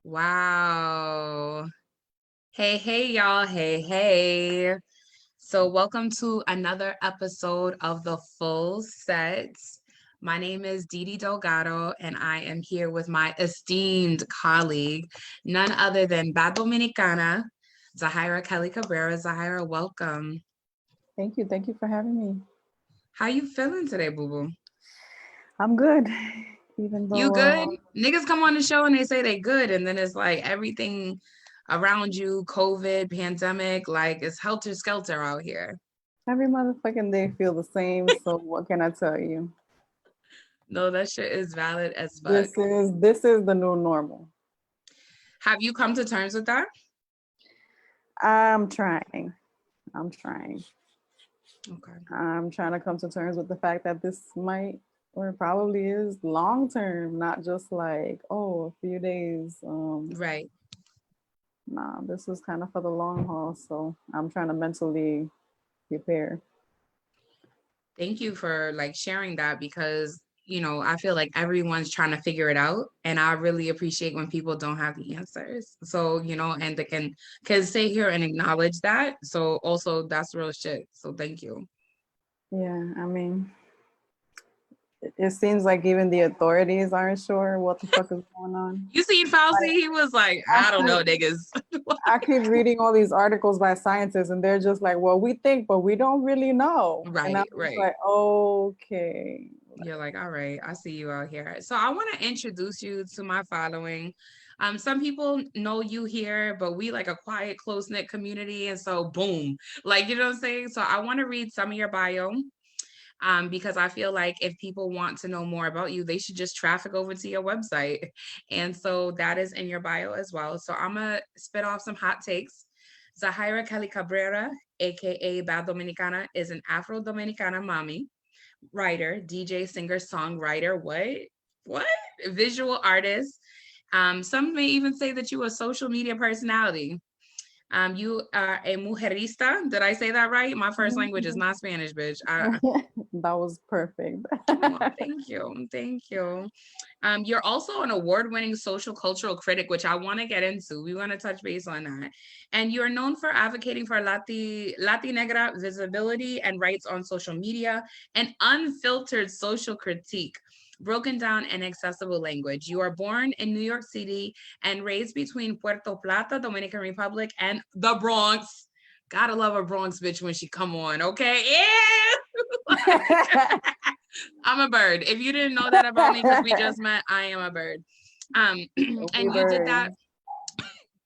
Wow. Hey, y'all. Hey. So, welcome to another episode of The Full Set. My name is Didi Delgado, and I am here with my esteemed colleague, none other than Bad Dominicana, Zahira-Kelly Cabrera. Zahira, welcome. Thank you. Thank you for having me. How you feeling today, boo-boo? I'm good, even You though good? Niggas come on the show and they say they good, and then it's like everything around you, COVID, pandemic, like it's helter skelter out here. every motherfucking day feel the same. So what can I tell you? No, that shit is valid as fuck. This is the new normal. Have you come to terms with that? I'm trying. I'm trying. Okay. I'm trying to come to terms with the fact that this might or probably is long term, not just like, oh, a few days. Right. Nah, this is kind of for the long haul. So I'm trying to mentally prepare. Thank you for like sharing that because, I feel like everyone's trying to figure it out. And I really appreciate when people don't have the answers. So, and they can stay here and acknowledge that. So also that's real shit. So thank you. Yeah, I mean, it seems like even the authorities aren't sure what the fuck is going on. You seen Fauci? He was like, I I don't know, keep, niggas. I keep reading all these articles by scientists, and they're just like, "Well, we think, but we don't really know." And I'm Right, just right. like, "Okay." You're like, all right, I see you out here. So I want to introduce you to my following. Some people know you here, but we like a quiet, close-knit community. And so boom, like, you know what I'm saying? So I want to read some of your bio. Because I feel like if people want to know more about you, they should just traffic over to your website. And so that is in your bio as well. So I'm going to spit off some hot takes. Zahira-Kelly Cabrera, aka Bad Dominicana, is an Afro-Dominicana mommy, writer, DJ, singer, songwriter. What? Visual artist. Some may even say that you are a social media personality. You are a mujerista. Did I say that right? My first language is not Spanish, bitch. That was perfect. Oh, thank you. Thank you. You're also an award-winning social cultural critic, which I want to get into. We want to touch base on that. And you're known for advocating for Latina visibility and rights on social media and unfiltered social critique, broken down and accessible language. You are born in New York City and raised between Puerto Plata, Dominican Republic, and the Bronx. Gotta love a Bronx bitch when she come on, okay? Yeah. I'm a bird. If you didn't know that about me, because we just met, I am a bird. And you did that.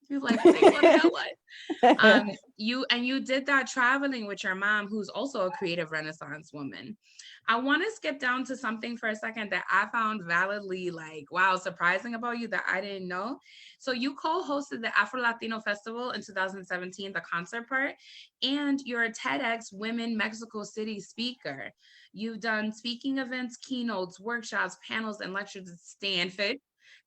You're like, say what the hell what? You did that traveling with your mom, who's also a creative Renaissance woman. I want to skip down to something for a second that I found validly like, wow, surprising about you that I didn't know. So you co-hosted the Afrolatino Festival in 2017, the concert part, and you're a TEDx Women-Mexico City speaker. You've done speaking events, keynotes, workshops, panels, and lectures at Stanford,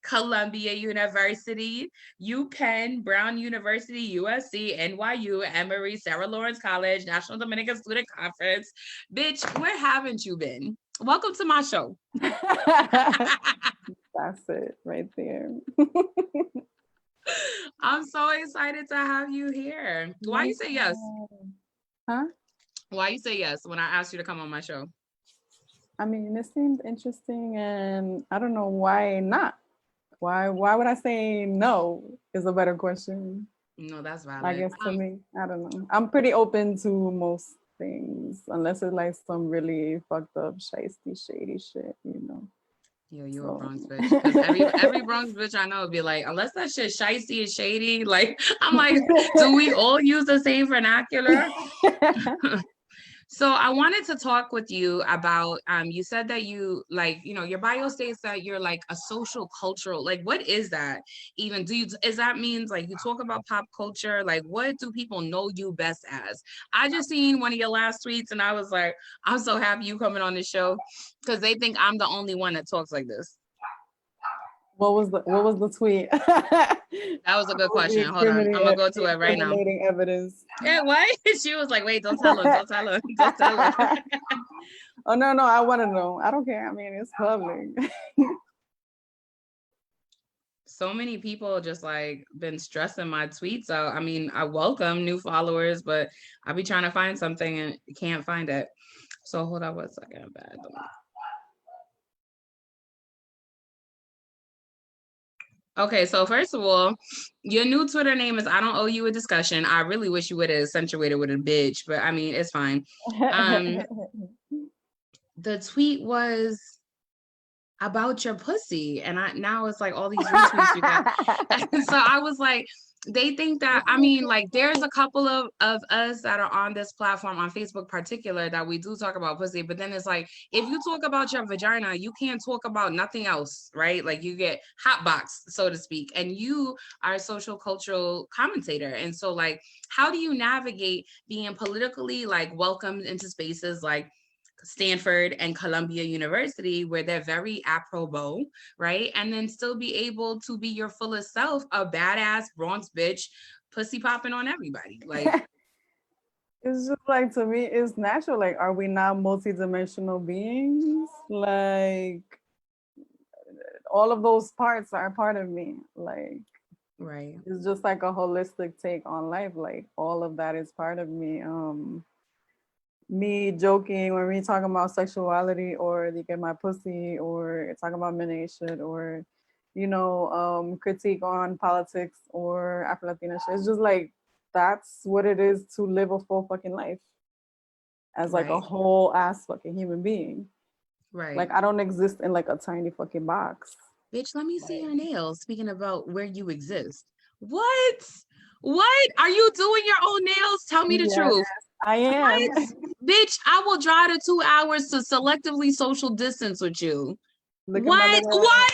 Columbia University, UPenn, Brown University, USC, NYU, Emory, Sarah Lawrence College, National Dominican Student Conference. Bitch, where haven't you been? Welcome to my show. That's it right there. I'm so excited to have you here. Why you say yes? Huh? Why you say yes when I asked you to come on my show? I mean, it seemed interesting, and I don't know why not. Why would I say no is a better question. No, that's I valid. guess to me, I don't know. I'm pretty open to most things, unless it's like some really fucked up, shiesty, shady shit. Yo, you a So Bronx bitch. Because every Bronx bitch I know would be like, unless that shit shicey and shady, like I'm like, do we all use the same vernacular? So I wanted to talk with you about you said that you like, your bio states that you're like a social cultural, like what is that even? Is that means like you talk about pop culture? Like what do people know you best as? I just seen one of your last tweets and I was like, I'm so happy you coming on the show because they think I'm the only one that talks like this. what was the tweet? That was a good question. Hold on. I'm gonna go to it right now. Incriminating evidence. Yeah, what? She was like, wait, don't tell her, don't tell her, don't tell her. Oh no, I want to know. I don't care. I mean, it's public. so many people just like been stressing my tweets out. I mean, I welcome new followers, but I be trying to find something and can't find it. So hold on one second. Bad. Okay, so first of all, your new Twitter name is I don't owe you a discussion. I really wish you would have accentuated with a bitch, but I mean, it's fine. The tweet was about your pussy, and now it's like all these retweets you got. So I was like, they think that, I mean, like there's a couple of us that are on this platform on Facebook particular that we do talk about pussy, but then it's like, if you talk about your vagina, you can't talk about nothing else, right? Like you get hot box, so to speak, and you are a social cultural commentator. And so like, how do you navigate being politically like welcomed into spaces like Stanford and Columbia University, where they're very apropos, right? And then still be able to be your fullest self, a badass Bronx bitch, pussy popping on everybody. Like, it's just like, to me, it's natural. Like, are we not multidimensional beings? Like, all of those parts are part of me. Like, right. it's just like a holistic take on life. Like, all of that is part of me. Me joking or me talking about sexuality or look at my pussy or talking about mini shit or, critique on politics or Afrolatina shit. It's just like, that's what it is to live a full fucking life as like a Right. whole ass fucking human being. Right. Like, I don't exist in like a tiny fucking box. Bitch, let me see your nails. Speaking about where you exist. What? What? Are you doing your own nails? Tell me the Yes, truth. I am. What? Bitch, I will drive the 2 hours to selectively social distance with you. Look at my What? little. What?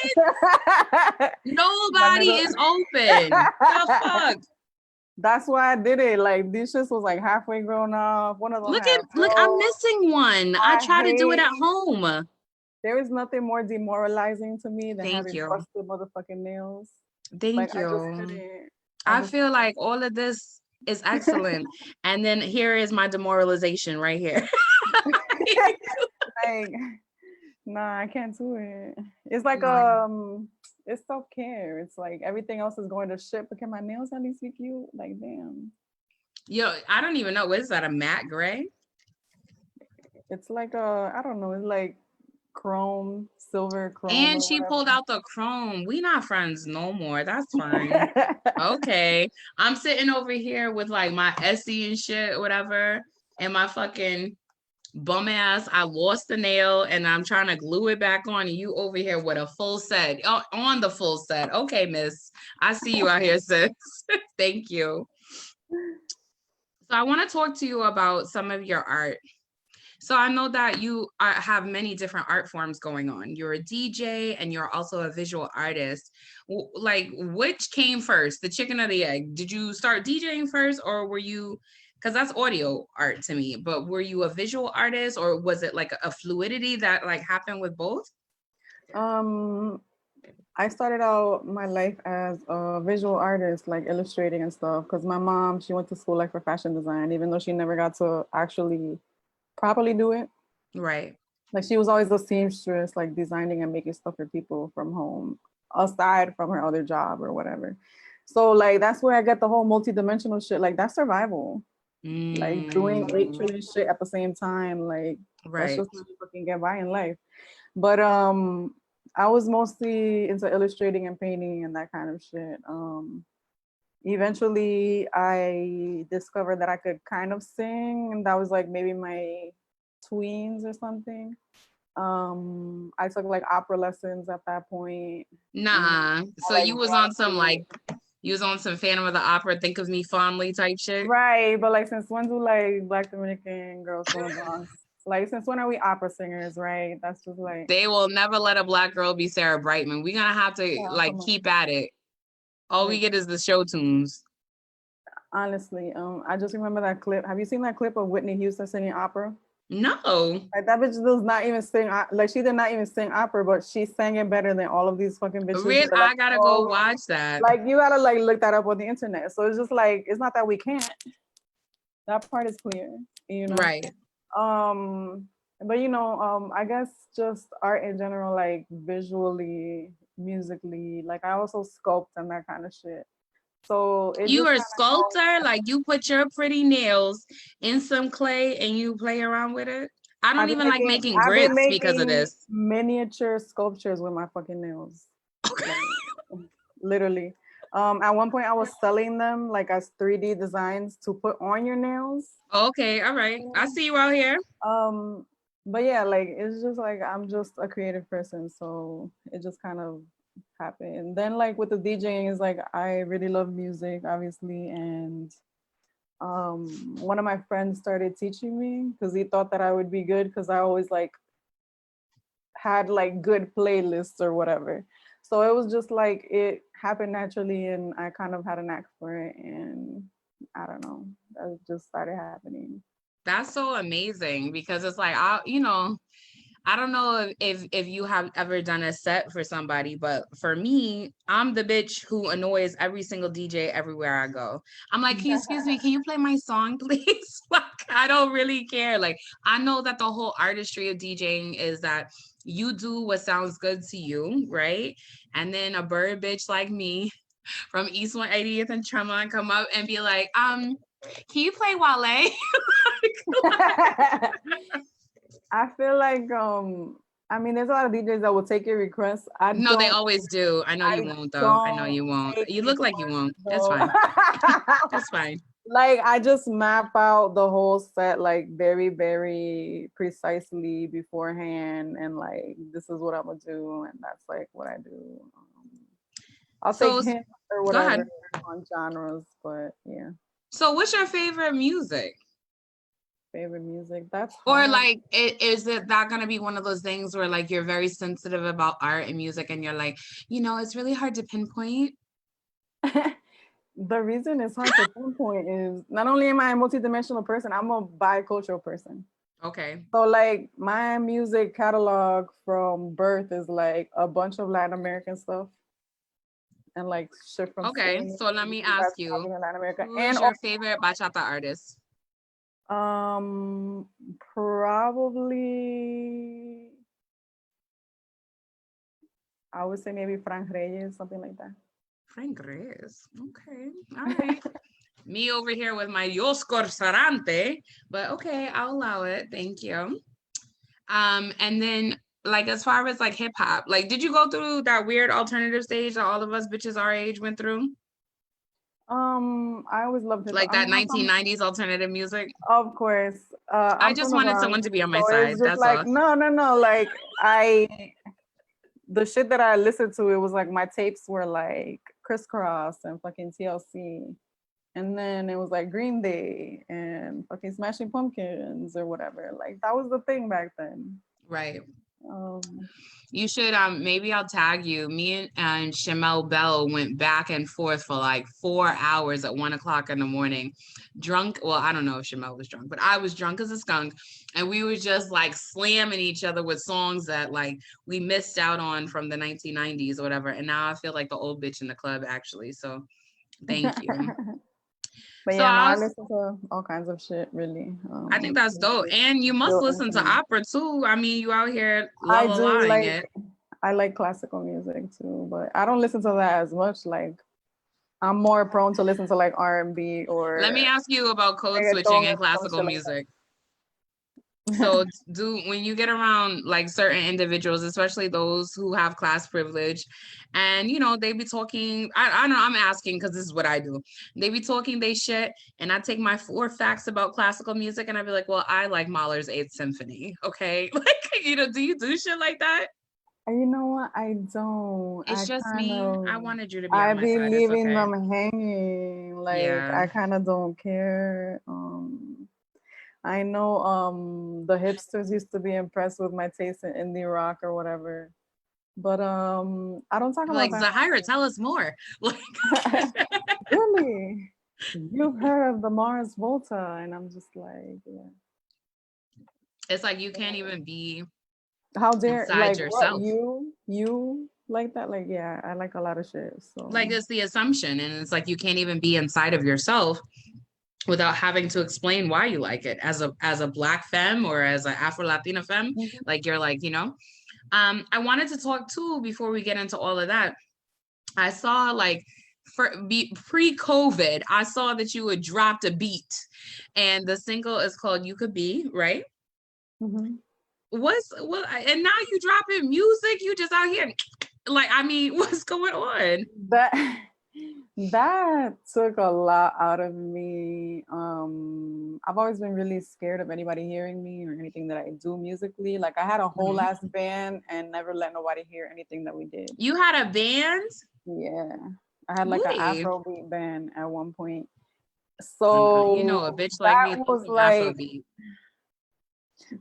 My Nobody little. is open. The fuck? That's why I did it. Like, these shits was like halfway grown off. One of them Look had at look, I'm froze. missing one. I I try to do it hate. at home. There is nothing more demoralizing to me than Thank having you. busted motherfucking nails. Like, Thank I just you. couldn't. I I just feel like all of this is excellent. And then here is my demoralization right here. like, nah, I can't do it. It's like it's self-care. It's like everything else is going to shit, but can my nails at least be cute? Like, damn. Yo, I don't even know. What is that? A matte gray? It's like I don't know, it's like chrome, silver chrome And or she pulled whatever. out the chrome. We not friends no more. That's fine. Okay. I'm sitting over here with like my Essie and shit, whatever, and my fucking bum ass. I lost the nail and I'm trying to glue it back on, and you over here with a full set. Oh, on the full set. Okay, miss. I see you out here, sis. Thank you. So I want to talk to you about some of your art. So I know that you have many different art forms going on. You're a DJ and you're also a visual artist. Like, which came first, the chicken or the egg? Did you start DJing first, or were you, because that's audio art to me, but were you a visual artist, or was it like a fluidity that like happened with both? um I started out my life as a visual artist, like illustrating and stuff, because my mom, she went to school like for fashion design, even though she never got to actually properly do it. Right. Like, she was always a seamstress, like designing and making stuff for people from home, aside from her other job or whatever. So like, that's where I get the whole multi-dimensional shit. Like, that's survival. Like, doing 8 trillion shit at the same time. Like, that's Right. just how you fucking get by in life. But I was mostly into illustrating and painting and that kind of shit. Eventually I discovered that I could kind of sing, and that was like maybe my tweens or something. I took like opera lessons at that point, and Nah. So I like you was brought on some to. like, you was on some Phantom of the Opera, Think of Me Fondly type shit. Right, but like, since when do like Black Dominican girls from the Bronx? Like, since when are we opera singers? Right, that's just like, They will never let a Black girl be Sarah Brightman. We're gonna have to oh, like come on. keep at it. All we Like, get is the show tunes. honestly, I just remember that clip. Have you seen that clip of Whitney Houston singing opera? No. Like, that bitch does not even sing. Like, she did not even sing opera, but she sang it better than all of these fucking bitches Real, that are like, I gotta go oh, watch that. like, you gotta like look that up on the internet. So it's just like, it's not that we can't. That part is clear, you know. Right. Um, but I guess just art in general, like visually, musically. Like I also sculpt and that kind of shit. So it You just are a kind of goes. sculptor, like you put your pretty nails in some clay and you play around with it. I don't even like making I've been grits because of making this. miniature sculptures with my fucking nails. Like, literally. At one point I was selling them like as 3D designs to put on your nails. Okay, all right. I see you out here. Um, but yeah, like it's just like I'm just a creative person, so it just kind of happened. And then like with the DJing is like I really love music, obviously, and one of my friends started teaching me because he thought that I would be good because I always like had like good playlists or whatever. So it was just like it happened naturally and I kind of had a knack for it and I don't know, that just started happening. That's so amazing because it's like I don't know if you have ever done a set for somebody, but for me, I'm the bitch who annoys every single DJ everywhere I go. I'm like, excuse me, can you play my song, please? Like, I don't really care. Like, I know that the whole artistry of DJing is that you do what sounds good to you, right? And then a bird bitch like me from East 180th and Tremont come up and be like, can you play Wale? I feel like I mean there's a lot of DJs that will take your requests. No, they always do. I know you I won't though. I know don't you won't. take You look like you requests won't. It's though. fine. It's fine. Like I just map out the whole set like very, very precisely beforehand and like this is what I'm gonna do and that's like what I do. I'll take So hints or go ahead. whatever on genres, but yeah. So what's your favorite music? Favorite music. That's Or hard. like, is it that gonna be one of those things where like you're very sensitive about art and music and you're like, it's really hard to pinpoint? The reason it's hard to pinpoint is not only am I a multidimensional person, I'm a bicultural person. Okay. So like my music catalog from birth is like a bunch of Latin American stuff and like shit from Okay. Spain So let me ask that's you, popular in Latin America. who And is your favorite bachata artist? probably I would say maybe Frank Reyes, something like that. Frank Reyes. Okay. All right. Me over here with my Dios Corsarante, but okay, I'll allow it. Thank you. And then like as far as like hip hop, like did you go through that weird alternative stage that all of us bitches our age went through? I always loved hip hop. Like that 1990s alternative music? Of course. I I'm just from the wanted Bronx, someone to be on my so it's side. just That's like all. no. Like the shit that I listened to, it was like my tapes were like Crisscross and fucking TLC, and then it was like Green Day and fucking Smashing Pumpkins or whatever. Like that was the thing back then. Right. Um, You should maybe I'll tag you. Me and Shamel Bell went back and forth for like 4 hours at 1 o'clock in the morning. Drunk. Well, I don't know if Shamel was drunk, but I was drunk as a skunk. And we were just like slamming each other with songs that like we missed out on from the 1990s or whatever. And now I feel like the old bitch in the club actually. So thank you. but So yeah, no, I listen to all kinds of shit really. I think that's dope. And you must listen to opera too. I mean, you out here la I la do laing like it. I like classical music too, but I don't listen to that as much. Like I'm more prone to listen to like R&B or Let me ask you about code switching reggaeton and and some classical shit like music. So when you get around like certain individuals, especially those who have class privilege, and they be talking, I know I'm asking because this is what I do. They be talking they shit, and I take my 4 facts about classical music and I be like, well, I like Mahler's Eighth Symphony. Okay. Like, do you do shit like that? You know what? I don't. It's I just kind me. of I wanted you to be I on my be side. It's leaving okay. them hanging. Like Yeah. I kind of don't care. I know the hipsters used to be impressed with my taste in indie rock or whatever. But I don't talk about Like, that Zahira, tell us more. Like, really. You've heard of the Mars Volta, and I'm just like, yeah. it's like you can't even be How dare inside like what yourself. you like that? Like, yeah, I like a lot of shit. So Like, it's the assumption, and it's like you can't even be inside of yourself without having to explain why you like it as a Black femme or as an Afro-Latina femme. mhm. Like, you're like, I wanted to talk too, before we get into all of that. I saw like pre-COVID, I saw that you had dropped a beat, and the single is called "You Could Be," right? Mm-hmm. And now you dropping music, you just out here like, I mean, what's going on? That that took a lot out of me. I've always been really scared of anybody hearing me or anything that I do musically. Like I had a whole Mhm. ass band and never let nobody hear anything that we did. You had a band? Yeah. I had like an Really? Afrobeat band at one point. You know, So a bitch like that me loves was some like Afrobeat.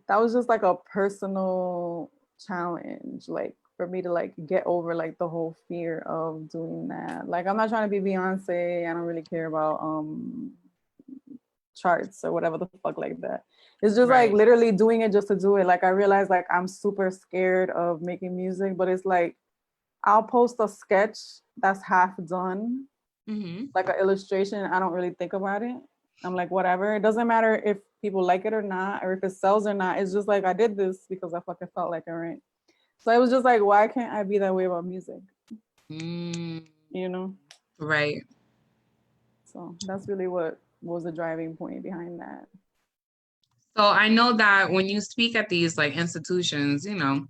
that was just like a personal challenge, like for me to like get over like the whole fear of doing that. Like I'm not trying to be Beyonce. I don't really care about charts or whatever the fuck like that. It's just like Right. literally doing it just to do it. Like I realized like I'm super scared of making music, but it's like I'll post a sketch that's half done, Mm-hmm. like an illustration. I don't really think about it. I'm like, whatever. It doesn't matter if people like it or not, or if it sells or not. It's just like I did this because I fucking felt like it, right? So it was just like, why can't I be that way about music? Mm, You know? right. So that's really what was the driving point behind that. So I know that when you speak at these like institutions, you know,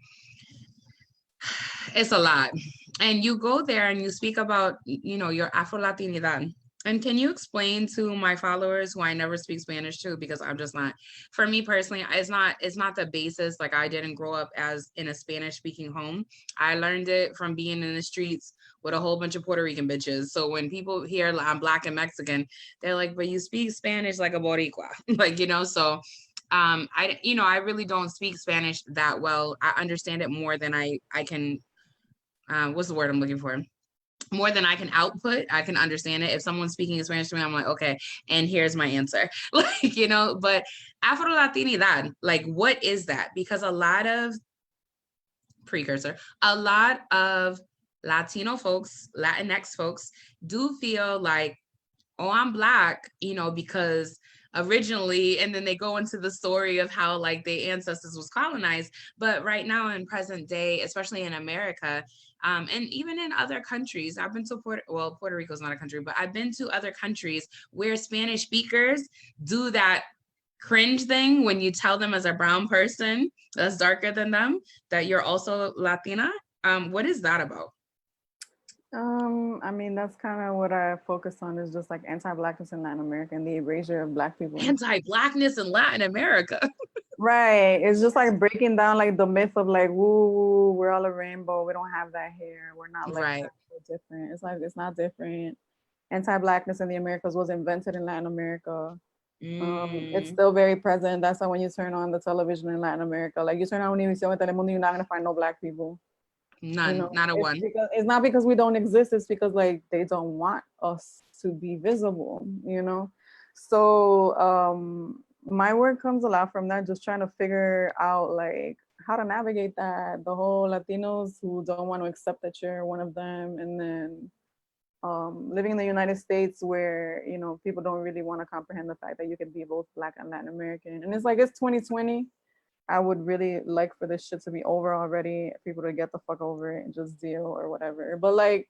it's a lot. And you go there and you speak about, you know, your Afrolatinidad. And can you explain to my followers who I never speak Spanish to, because I'm just not, for me personally, it's not the basis. Like I didn't grow up as in a Spanish speaking home. I learned it from being in the streets with a whole bunch of Puerto Rican bitches. So when people hear I'm Black and Mexican, they're like, but you speak Spanish like a Boricua. Like, you know, so I really don't speak Spanish that well. I understand it more than I can, what's the word I'm looking for? More than I can output. I can understand it. If someone's speaking in Spanish to me, I'm like, okay, and here's my answer. Like, you know, but Afro-Latinidad, like, what is that? Because a lot of Latino folks, Latinx folks do feel like, oh, I'm Black, you know, because originally, and then they go into the story of how like their ancestors was colonized. But right now in present day, especially in America, and even in other countries, I've been to Puerto Rico's not a country, but I've been to other countries where Spanish speakers do that cringe thing when you tell them as a brown person that's darker than them that you're also Latina. What is that about? I mean, that's kind of what I focus on is just like anti-blackness in Latin America and the erasure of Black people. Anti-Blackness in Latin America. Right. It's just like breaking down like the myth of like, woo, we're all a rainbow. We don't have that hair. We're not like Right. that. We're different. It's like it's not different. Anti-blackness in the Americas was invented in Latin America. It's Mm, still very present. That's why when you turn on the television in Latin America, like you turn on Univision Telemundo, you're not gonna find no Black people. You none, know, not a it's one. because it's not because we don't exist. It's because like they don't want us to be visible. You know, so my work comes a lot from that, just trying to figure out like how to navigate that. The whole Latinos who don't want to accept that you're one of them, and then living in the United States where you know people don't really want to comprehend the fact that you can be both Black and Latin American. And it's like it's 2020. I would really like for this shit to be over already. People to get the fuck over it and just deal or whatever. But like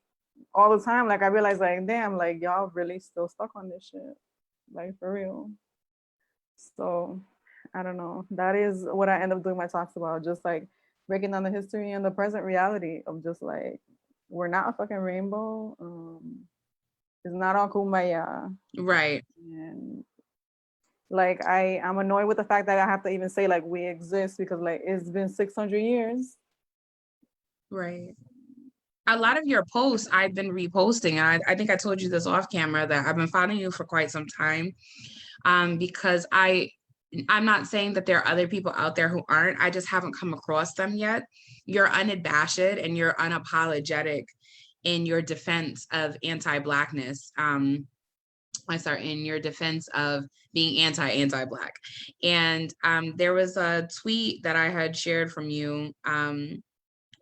all the time, like I realize like damn, like y'all really still stuck on this shit, like for real. So I don't know. That is what I end up doing my talks about, just like breaking down the history and the present reality of just like we're not a fucking rainbow. It's not all kumbaya. Right. And like I'm annoyed with the fact that I have to even say like we exist because like it's been 600 years. Right. A lot of your posts I've been reposting, and I think I told you this off camera that I've been following you for quite some time. Because I'm not saying that there are other people out there who aren't. I just haven't come across them yet. You're unabashed and you're unapologetic in your defense of anti-Blackness. In your defense of being anti-Black. And there was a tweet that I had shared from you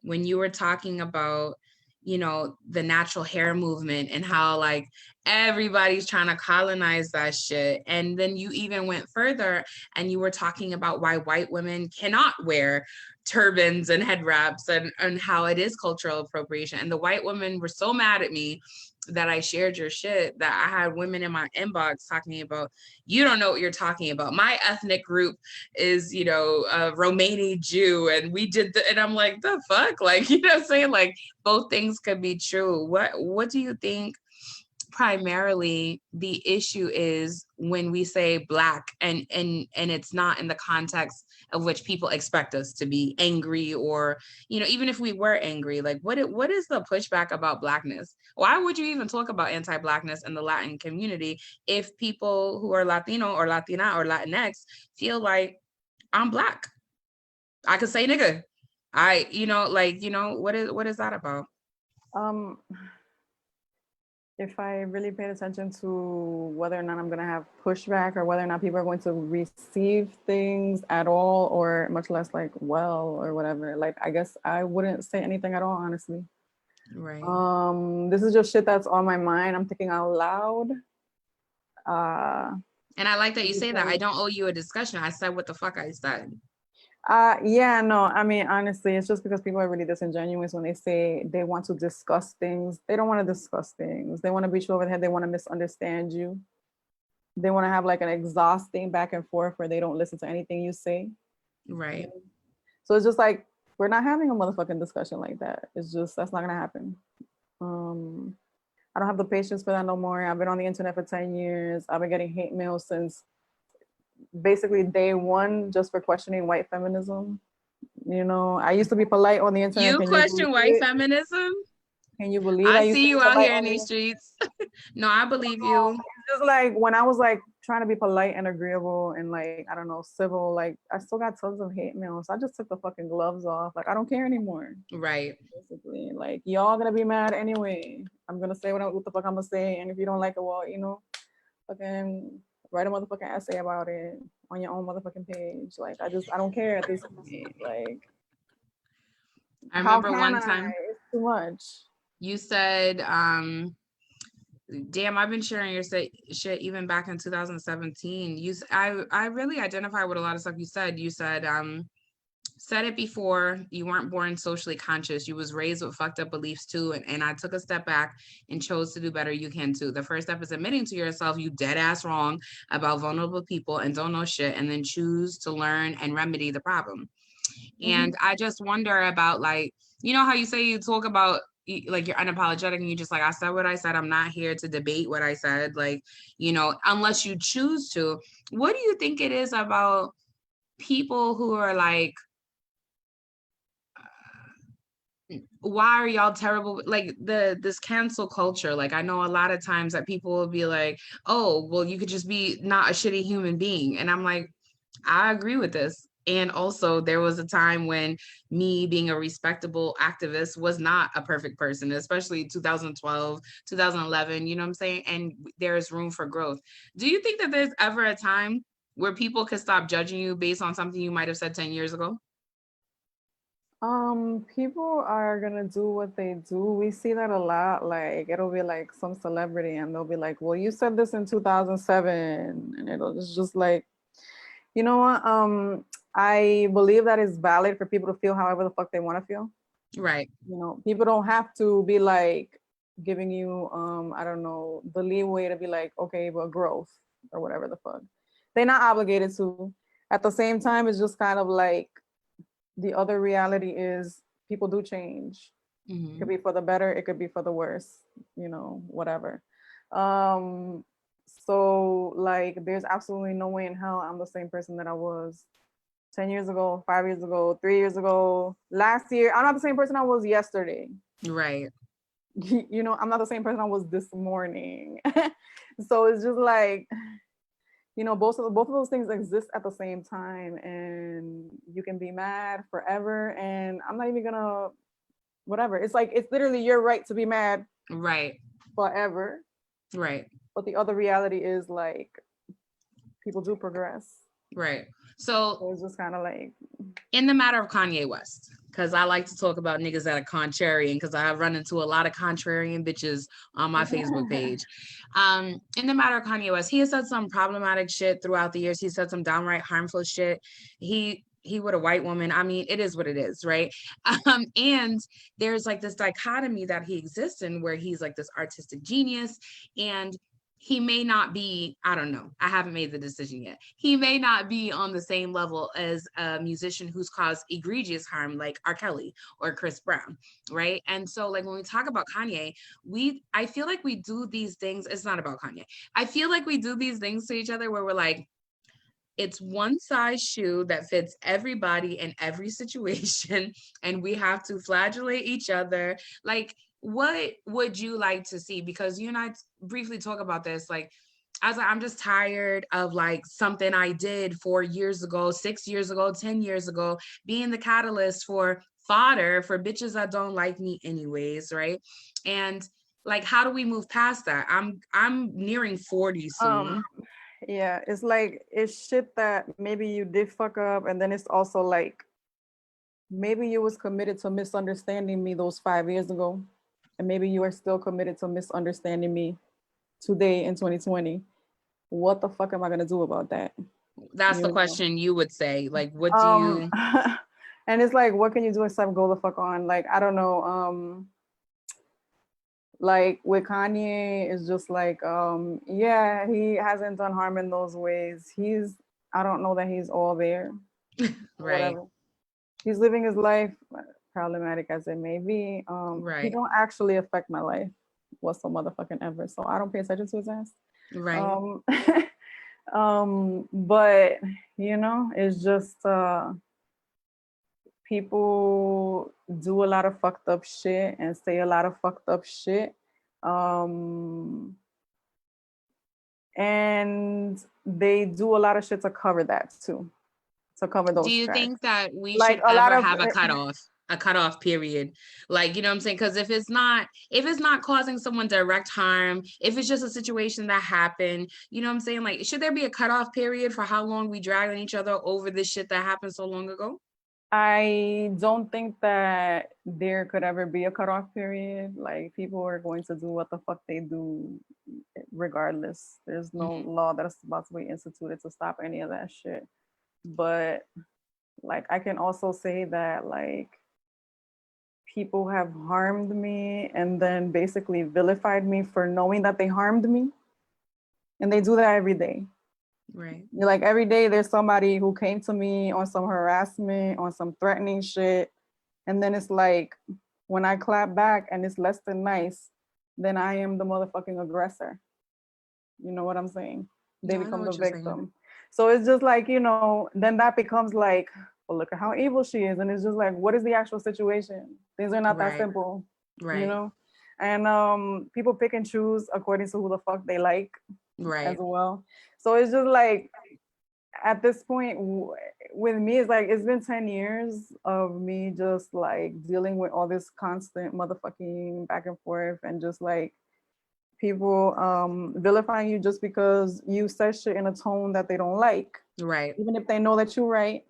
when you were talking about, you know, the natural hair movement and how like everybody's trying to colonize that shit. And then you even went further and you were talking about why white women cannot wear turbans and head wraps and how it is cultural appropriation. And the white women were so mad at me that I shared your shit that I had women in my inbox talking about, you don't know what you're talking about. My ethnic group is, you know, a Romani Jew, and we did and I'm like, the fuck? Like, you know what I'm saying? Like, both things could be true. What do you think primarily the issue is when we say Black and it's not in the context of which people expect us to be angry, or, you know, even if we were angry, like what is the pushback about Blackness? Why would you even talk about anti-Blackness in the Latin community if people who are Latino or Latina or Latinx feel like I'm Black? I could say nigga. You know, like, you know, what is that about? If I really paid attention to whether or not I'm going to have pushback or whether or not people are going to receive things at all, or much less like, well, or whatever, like, I guess I wouldn't say anything at all, honestly. Right. This is just shit that's on my mind. I'm thinking out loud. And I like that you say that. I don't owe you a discussion. I said what the fuck I said. Yeah, no, I mean, honestly, it's just because people are really disingenuous when they say they want to discuss things. They don't want to discuss things. They want to beat you over the head. They want to misunderstand you. They want to have like an exhausting back and forth where they don't listen to anything you say. Right. So it's just like, we're not having a motherfucking discussion like that. It's just, that's not going to happen. I don't have the patience for that no more. I've been on the internet for 10 years. I've been getting hate mail since basically day one, just for questioning white feminism. You know, I used to be polite on the internet. You question white feminism? Can you believe I see you out here in these streets. No, I believe you. It's just like when I was like trying to be polite and agreeable and like, I don't know, civil, like I still got tons of hate mail. So I just took the fucking gloves off. Like, I don't care anymore. Right. Basically, like, y'all gonna be mad anyway. I'm gonna say what the fuck I'm gonna say. And if you don't like it, well, you know, fucking write a motherfucking essay about it on your own motherfucking page. Like, I don't care at this point. Like, I remember one time it's too much. You said, damn, I've been sharing your shit even back in 2017. I really identify with a lot of stuff you said. You said it before, you weren't born socially conscious. You was raised with fucked up beliefs too. And I took a step back and chose to do better. You can too. The first step is admitting to yourself you dead ass wrong about vulnerable people and don't know shit, and then choose to learn and remedy the problem. And I just wonder about, like, you know how you say you talk about like you're unapologetic and you just like, I said what I said. I'm not here to debate what I said. Like, you know, unless you choose to. What do you think it is about people who are like, why are y'all terrible? Like this cancel culture. Like, I know a lot of times that people will be like, oh, well, you could just be not a shitty human being. And I'm like, I agree with this. And also there was a time when me being a respectable activist was not a perfect person, especially 2012, 2011, you know what I'm saying? And there's room for growth. Do you think that there's ever a time where people could stop judging you based on something you might've said 10 years ago? People are gonna do what they do. We see that a lot. Like, it'll be like some celebrity and they'll be like, well, you said this in 2007. And it's just like, you know what? I believe that it's valid for people to feel however the fuck they want to feel. Right. You know, people don't have to be like giving you, I don't know, the leeway to be like, okay, but growth or whatever the fuck. They're not obligated to. At the same time, it's just kind of like, the other reality is people do change. It could be for the better, it could be for the worse, you know, whatever. So like, there's absolutely no way in hell I'm the same person that I was 10 years ago, 5 years ago, 3 years ago, last year. I'm not the same person I was yesterday. Right. You know, I'm not the same person I was this morning. So it's just like, you know, both of those things exist at the same time, and you can be mad forever. And I'm not even gonna, whatever. It's like, it's literally your right to be mad. Right. Forever. Right. But the other reality is like, people do progress. Right. So it's just kind of like, in the matter of Kanye West, because I like to talk about niggas that are contrarian, because I have run into a lot of contrarian bitches on my Facebook page. In the matter of Kanye West, he has said some problematic shit throughout the years. He said some downright harmful shit. He he with a white woman. I mean, it is what it is, right? And there's like this dichotomy that he exists in where he's like this artistic genius, and he may not be, I don't know, I haven't made the decision yet. He may not be on the same level as a musician who's caused egregious harm like R. Kelly or Chris Brown, right? And so like when we talk about Kanye, I feel like we do these things, it's not about Kanye. I feel like we do these things to each other where we're like, it's one size shoe that fits everybody in every situation, and we have to flagellate each other. Like, what would you like to see? Because you and I briefly talk about this. Like, I was like, I'm just tired of like something I did 4 years ago, 6 years ago, 10 years ago, being the catalyst for fodder for bitches that don't like me anyways, right? And like, how do we move past that? I'm nearing 40 soon. Yeah, it's like it's shit that maybe you did fuck up, and then it's also like maybe you was committed to misunderstanding me those 5 years ago, and maybe you are still committed to misunderstanding me today in 2020. What the fuck am I gonna do about that? That's You the know? question you would say. Like, what do Um, you? and it's like, what can you do except go the fuck on? Like, I don't know. Like with Kanye, it's just like, yeah, he hasn't done harm in those ways. I don't know that he's all there, or Right, whatever. He's living his life, problematic as it may be. He right, don't actually affect my life whatsoever motherfucking ever. So I don't pay attention to his ass. right. Um, but you know, it's just people do a lot of fucked up shit and say a lot of fucked up shit. Um, and they do a lot of shit to cover that too, to cover Do those you tracks. think that we Like should a lot ever of have a cutoff period? Like, you know what I'm saying? Because if it's not causing someone direct harm, if it's just a situation that happened, you know what I'm saying? Like, should there be a cutoff period for how long we drag on each other over this shit that happened so long ago? I don't think that there could ever be a cutoff period. Like people are going to do what the fuck they do regardless. There's no Mhm. law that's about to be instituted to stop any of that shit. But like I can also say that like people have harmed me and then basically vilified me for knowing that they harmed me. And they do that every day. Right. Like every day there's somebody who came to me on some harassment, on some threatening shit. And then it's like when I clap back and it's less than nice, then I am the motherfucking aggressor. You know what I'm saying? They Yeah, I know become the what you're saying. victim. So it's just like, you know, then that becomes like, well, look at how evil she is. And it's just like, what is the actual situation? Things are not that Right. simple, you Right. know? And people pick and choose according to who the fuck they like as Right. well. So it's just like at this point with me, it's like it's been 10 years of me just like dealing with all this constant motherfucking back and forth and just like people vilifying you just because you said shit in a tone that they don't like, Right. even if they know that you're right.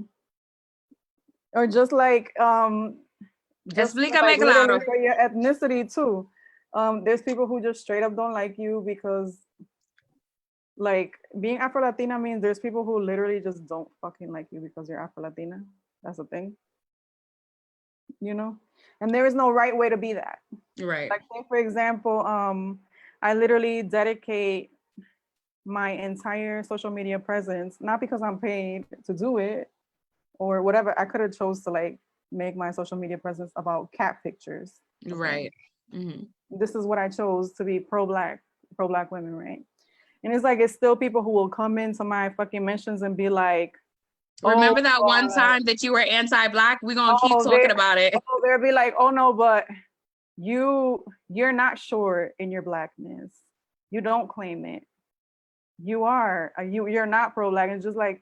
Or just like Explícame like claro. literally for your ethnicity too. There's people who just straight up don't like you because like being Afro-Latina means there's people who literally just don't fucking like you because you're Afro-Latina. That's the thing, you know? And there is no right way to be that. Right. Like say for example, I literally dedicate my entire social media presence, not because I'm paid to do it or whatever. I could have chose to like make my social media presence about cat pictures. Okay. Right. Hmm. This is what I chose to be pro-black women, right? And it's like it's still people who will come into my fucking mentions and be like, oh, Remember that one time that you were anti-black? We're gonna keep talking about it. they'll be like, oh no, but you're not sure in your blackness. You don't claim it. You are. You're not pro-black. It's just like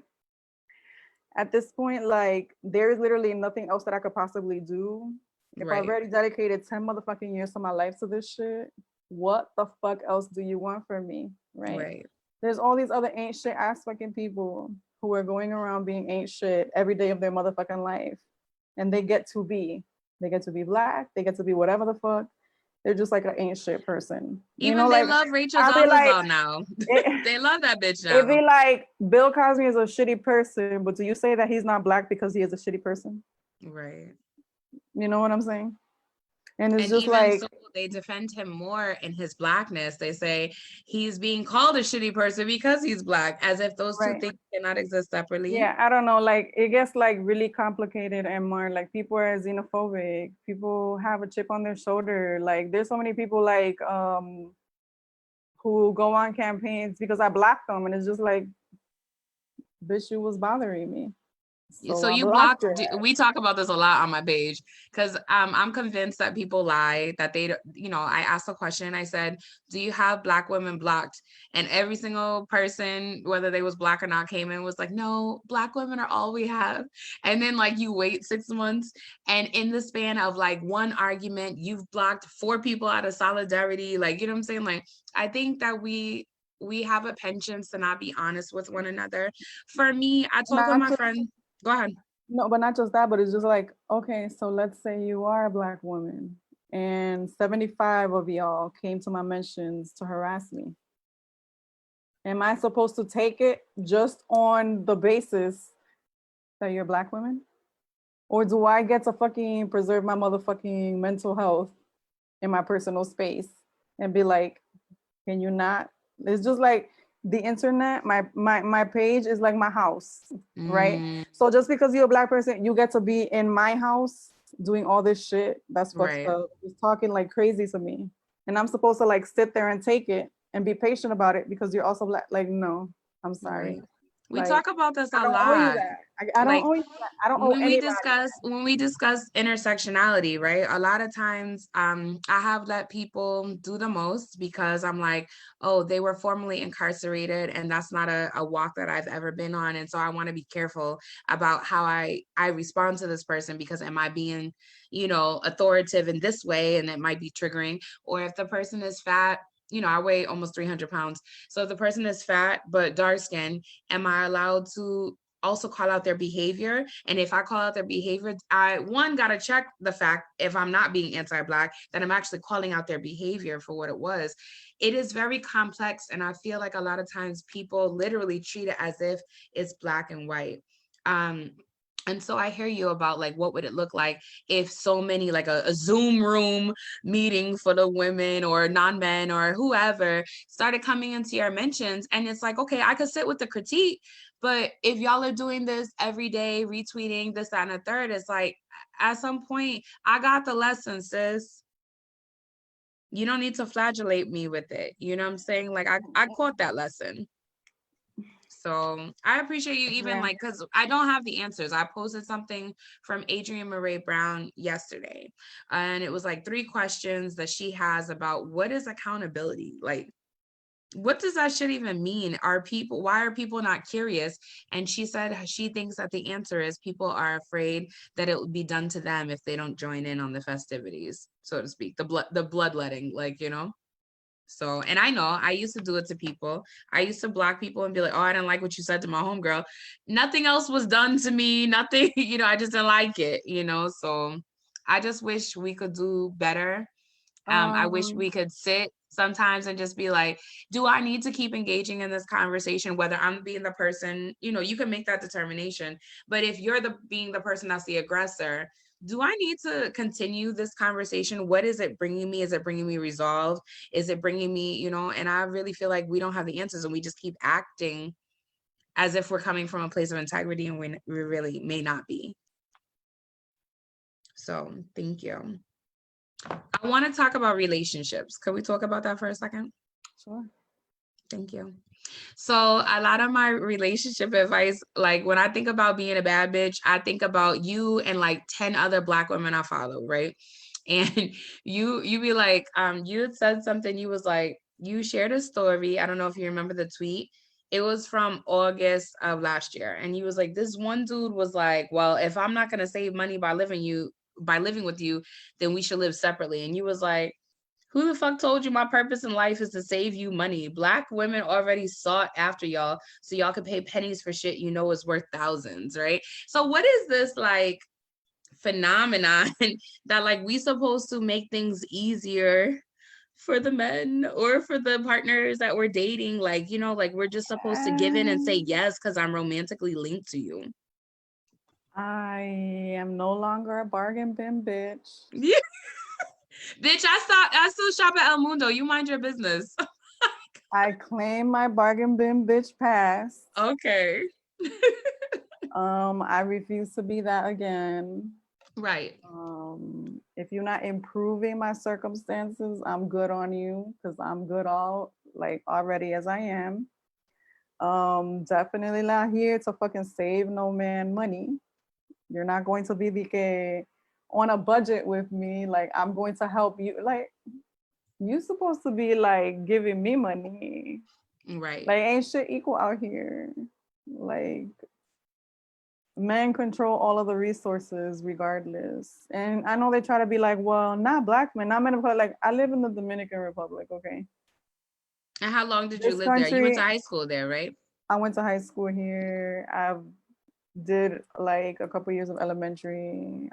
at this point, like there's literally nothing else that I could possibly do. If I've Right. already dedicated 10 motherfucking years of my life to this shit, what the fuck else do you want from me? Right? Right. There's all these other ain't shit ass fucking people who are going around being ain't shit every day of their motherfucking life. And they get to be black, they get to be whatever the fuck they're just like an ain't shit person. You Even know, they like love Rachel I'll be like, Dolezal now. it, They love that bitch it'd now. be like Bill Cosby is a shitty person, but do you say that he's not black because he is a shitty person? Right. You know what I'm saying? And it's And just even so, like, they defend him more in his blackness. They say he's being called a shitty person because he's black, as if those two right. things cannot exist separately. Yeah, I don't know. Like it gets like really complicated and more like people are xenophobic. People have a chip on their shoulder. Like there's so many people like who go on campaigns because I blocked them, and it's just like, bitch, you was bothering me, so So I you blocked blocked, your we ass. talk about this a lot on my page because I'm convinced that people lie, that they, I asked a question. I said, do you have Black women blocked? And every single person, whether they was Black or not, came in was like, no, Black women are all we have. And then like you wait 6 months, and in the span of like one argument, you've blocked 4 people out of solidarity. Like, you know what I'm saying? Like, I think that we have a penchant to not be honest with one another. For me, I talk with Not my just friend. Go ahead. no, but not just that, but it's just like, okay, so let's say you are a black woman, and 75 of y'all came to my mentions to harass me. Am I supposed to take it just on the basis that you're black women? Or do I get to fucking preserve my motherfucking mental health in my personal space and be like, can you not? It's just like the internet, my page is like my house, right? Mm, So just because you're a black person, you get to be in my house doing all this shit that's fucked right. up, just talking like crazy to me. And I'm supposed to like sit there and take it and be patient about it because you're also black. Like, no, I'm sorry. Right. We Like, talk about this I a don't owe you lot. that. I don't Like owe you that. I don't owe anybody when we discuss intersectionality, right? A lot of times I have let people do the most because I'm like, oh, they were formerly incarcerated and that's not a walk that I've ever been on. And so I want to be careful about how I respond to this person, because am I being, authoritative in this way, and it might be triggering. Or if the person is fat, I weigh almost 300 pounds. So if the person is fat but dark skinned, am I allowed to also call out their behavior? And if I call out their behavior, I got to check the fact, if I'm not being anti-black, that I'm actually calling out their behavior for what it was. It is very complex, and I feel like a lot of times people literally treat it as if it's black and white. And so I hear you about like, what would it look like if so many, like a Zoom room meeting for the women or non-men or whoever started coming into your mentions, and it's like, okay, I could sit with the critique, but if y'all are doing this every day, retweeting this, that, and the third, it's like, at some point, I got the lesson, sis. You don't need to flagellate me with it. You know what I'm saying? Like, I caught that lesson. So I appreciate you, even Yeah. like, because I don't have the answers. I posted something from Adrienne Murray Brown yesterday, and it was like 3 questions that she has about what is accountability? Like, what does that shit even mean? Why are people not curious? And she said she thinks that the answer is people are afraid that it will be done to them if they don't join in on the festivities, so to speak, the bloodletting, like, So, and I know I used to do it to people. I used to block people and be like, oh, I didn't like what you said to my homegirl. Nothing else was done to me. Nothing, I just didn't like it, So I just wish we could do better. I wish Um, we could sit sometimes and just be like, do I need to keep engaging in this conversation? Whether I'm being the person, you can make that determination. But if you're being the person that's the aggressor, do I need to continue this conversation? What is it bringing me? Is it bringing me resolve? Is it bringing me, and I really feel like we don't have the answers, and we just keep acting as if we're coming from a place of integrity, and we really may not be. So thank you. I want to talk about relationships. Could we talk about that for a second? sure. Thank you. So a lot of my relationship advice, like when I think about being a bad bitch, I think about you and like 10 other Black women I follow, right? And you be like, you had said something, you was like, you shared a story. I don't know if you remember the tweet. It was from August of last year. And you was like, this one dude was like, well, if I'm not gonna save money by living with you, then we should live separately. And you was like, who the fuck told you my purpose in life is to save you money? Black women already sought after y'all so y'all could pay pennies for shit is worth thousands, right? So what is this like phenomenon that like we supposed to make things easier for the men or for the partners that we're dating. Like, you know, like we're just supposed to give in and say yes because I'm romantically linked to you. I am no longer a bargain bin bitch. Yeah. Bitch, I still shop at El Mundo. You mind your business. I claim my bargain bin bitch pass. Okay. I refuse to be that again. Right. If you're not improving my circumstances, I'm good on you because I'm good already as I am. Definitely not here to fucking save no man money. You're not going to be on a budget with me. Like I'm going to help you. Like you supposed to be like giving me money. Right. Like ain't shit equal out here. Like men control all of the resources regardless. And I know they try to be like, well, not black men, not men of color. Like I live in the Dominican Republic, okay? And how long did you This live there? You went to country, high school there, right? I went to high school here. I did like a couple years of elementary.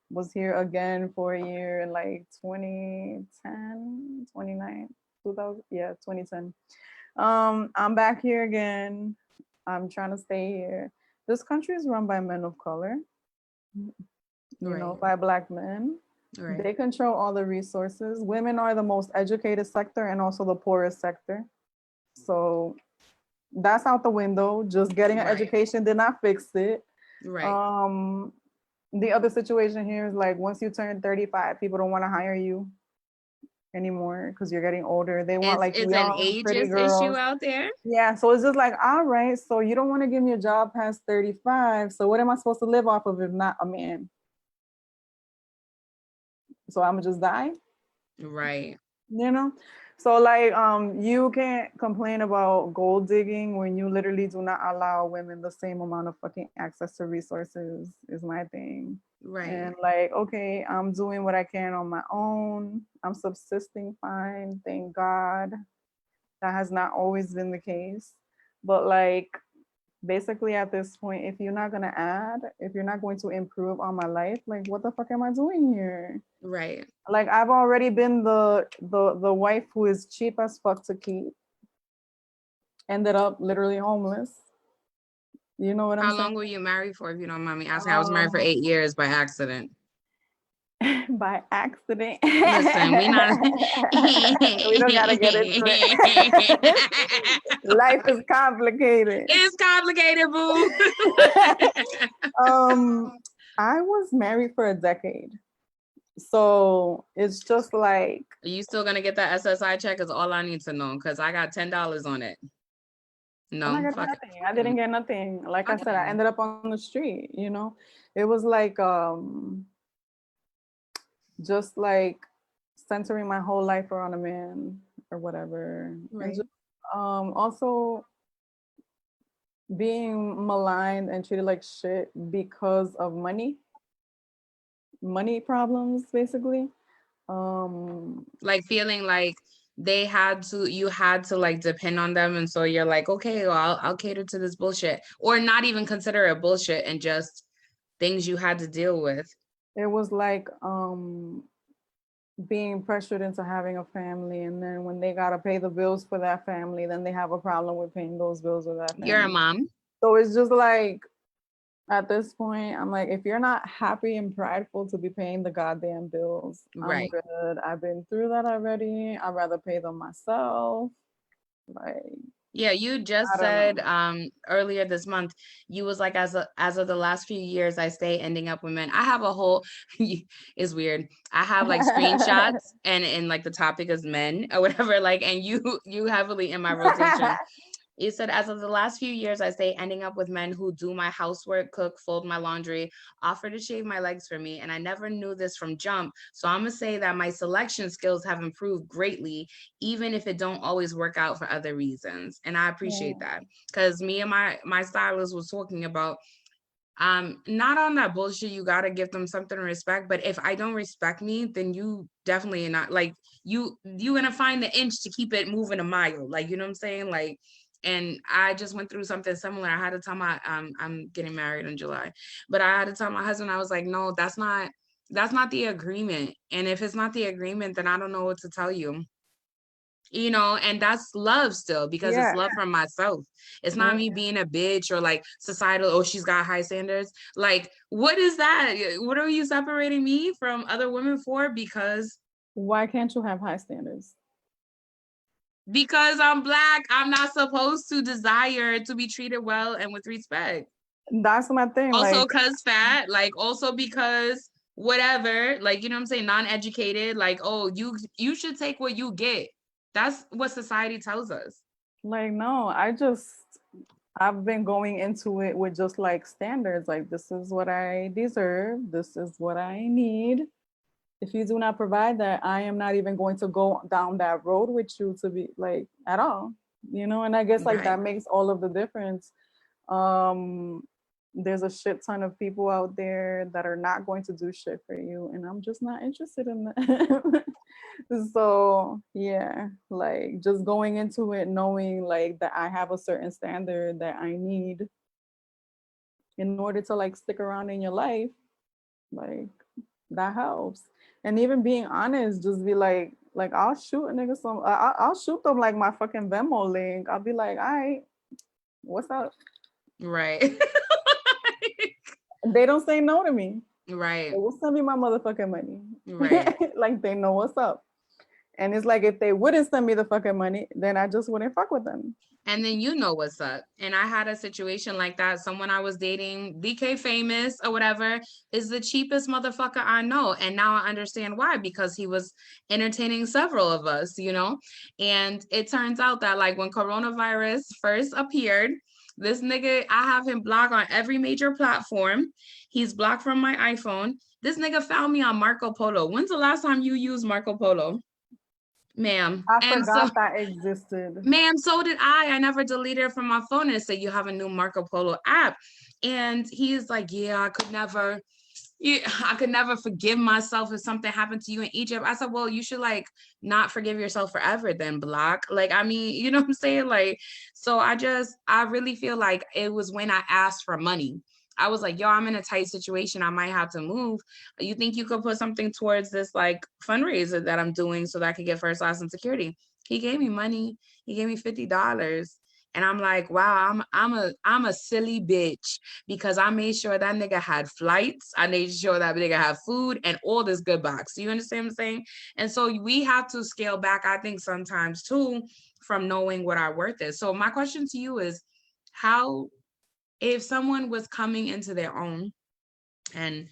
Was here again for a year in like 2010, 29, 2000, yeah, 2010. I'm back here again. I'm trying to stay here. This country is run by men of color, Right. by black men. Right. They control all the resources. Women are the most educated sector and also the poorest sector. So that's out the window. Just getting an Right. education did not fix it. Right. The other situation here is like once you turn 35, people don't want to hire you anymore because you're getting older. They want like It's an young, pretty ageist issue girls. out there. Yeah, so it's just like, all right, so you don't want to give me a job past 35. So what am I supposed to live off of if not a man? So I'm gonna just die? Right. You know? So like you can't complain about gold digging when you literally do not allow women the same amount of fucking access to resources is my thing. Right. And like, okay, I'm doing what I can on my own. I'm subsisting fine, thank God. That has not always been the case. But like basically at this point, if you're not gonna add, if you're not going to improve on my life, like what the fuck am I doing here? Right. Like I've already been the wife who is cheap as fuck to keep. Ended up literally homeless. You know what I'm How long saying? were you married for, if you don't mind me asking? I was married for 8 years by accident. By accident. Listen, we not. We don't gotta get into it. Life is complicated. It's complicated, boo. I was married for a decade. So it's just like. Are you still gonna get that SSI check? Is all I need to know because I got $10 on it. I'm not No, getting fuck it. nothing. I didn't get nothing. Like I said, I ended up on the street, you know. It was like just like centering my whole life around a man or whatever. Right. And just also being maligned and treated like shit because of money problems basically. Like feeling like you had to like depend on them, and so you're like, okay, well, I'll cater to this bullshit, or not even consider it bullshit and just things you had to deal with. It was like being pressured into having a family, and then when they gotta pay the bills for that family, then they have a problem with paying those bills with that family. You're a mom. So it's just like at this point, I'm like, if you're not happy and prideful to be paying the goddamn bills, Right. I'm good. I've been through that already. I'd rather pay them myself. Like, yeah, you just said earlier this month, you was like, as of the last few years, I stay ending up with men. I have a whole it's weird. I have like screenshots and like the topic is men or whatever, like, and you heavily in my rotation. You said, as of the last few years, I say ending up with men who do my housework, cook, fold my laundry, offer to shave my legs for me. And I never knew this from jump. So I'm going to say that my selection skills have improved greatly, even if it don't always work out for other reasons. And I appreciate that because me and my stylist was talking about, not on that bullshit, you got to give them something to respect. But if I don't respect me, then you definitely not like you going to find the inch to keep it moving a mile. Like, you know what I'm saying? Like, And I just went through something similar. I had to tell my I'm getting married in July, but I had to tell my husband, I was like, no, that's not the agreement. And if it's not the agreement, then I don't know what to tell you. You know, and that's love still, because it's Yeah. love from myself. It's not Yeah. me being a bitch or like societal, oh, she's got high standards. Like, what is that? What are you separating me from other women for? Why can't you have high standards? Because I'm Black, I'm not supposed to desire to be treated well and with respect. That's my thing. Also, Like, because fat, like, also because whatever, like, you know what I'm saying, non-educated, like, oh, you should take what you get. That's what society tells us. no, I've been going into it with just like standards. Like, this is what I deserve. This is what I need. If you do not provide that, I am not even going to go down that road with you to be like at all. And I guess like Right. that makes all of the difference. Um, there's a shit ton of people out there that are not going to do shit for you, and I'm just not interested in that. So yeah, like just going into it knowing like that I have a certain standard that I need in order to like stick around in your life, like that helps. And even being honest, just be like I'll shoot a nigga some, I'll shoot them like my fucking Venmo link. I'll be like, all right, what's up? Right. They don't say no to me. Right. They will send me my motherfucking money. Right. Like they know what's up. And it's like if they wouldn't send me the fucking money, then I just wouldn't fuck with them. And then you know what's up. And I had a situation like that. Someone I was dating, BK famous or whatever, is the cheapest motherfucker I know. And now I understand why, because he was entertaining several of us, you know? And it turns out that like when coronavirus first appeared, this nigga, I have him blocked on every major platform. He's blocked from my iPhone. This nigga found me on Marco Polo. When's the last time you used Marco Polo? Ma'am. I And so forgot that existed. ma'am, so did I. I never deleted it from my phone and said you have a new Marco Polo app. And he's like, yeah, I could never forgive myself if something happened to you in Egypt. I said, well, you should like not forgive yourself forever then, Block. Like, I mean, you know what I'm saying? Like, so I really feel like it was when I asked for money. I was like, yo, I'm in a tight situation. I might have to move. You think you could put something towards this like fundraiser that I'm doing so that I could get first class and security? He gave me money. He gave me $50. And I'm like, wow, I'm a silly bitch because I made sure that nigga had flights. I made sure that nigga had food and all this good box. You understand what I'm saying? And so we have to scale back, I think, sometimes too, from knowing what our worth is. So my question to you is, how, if someone was coming into their own and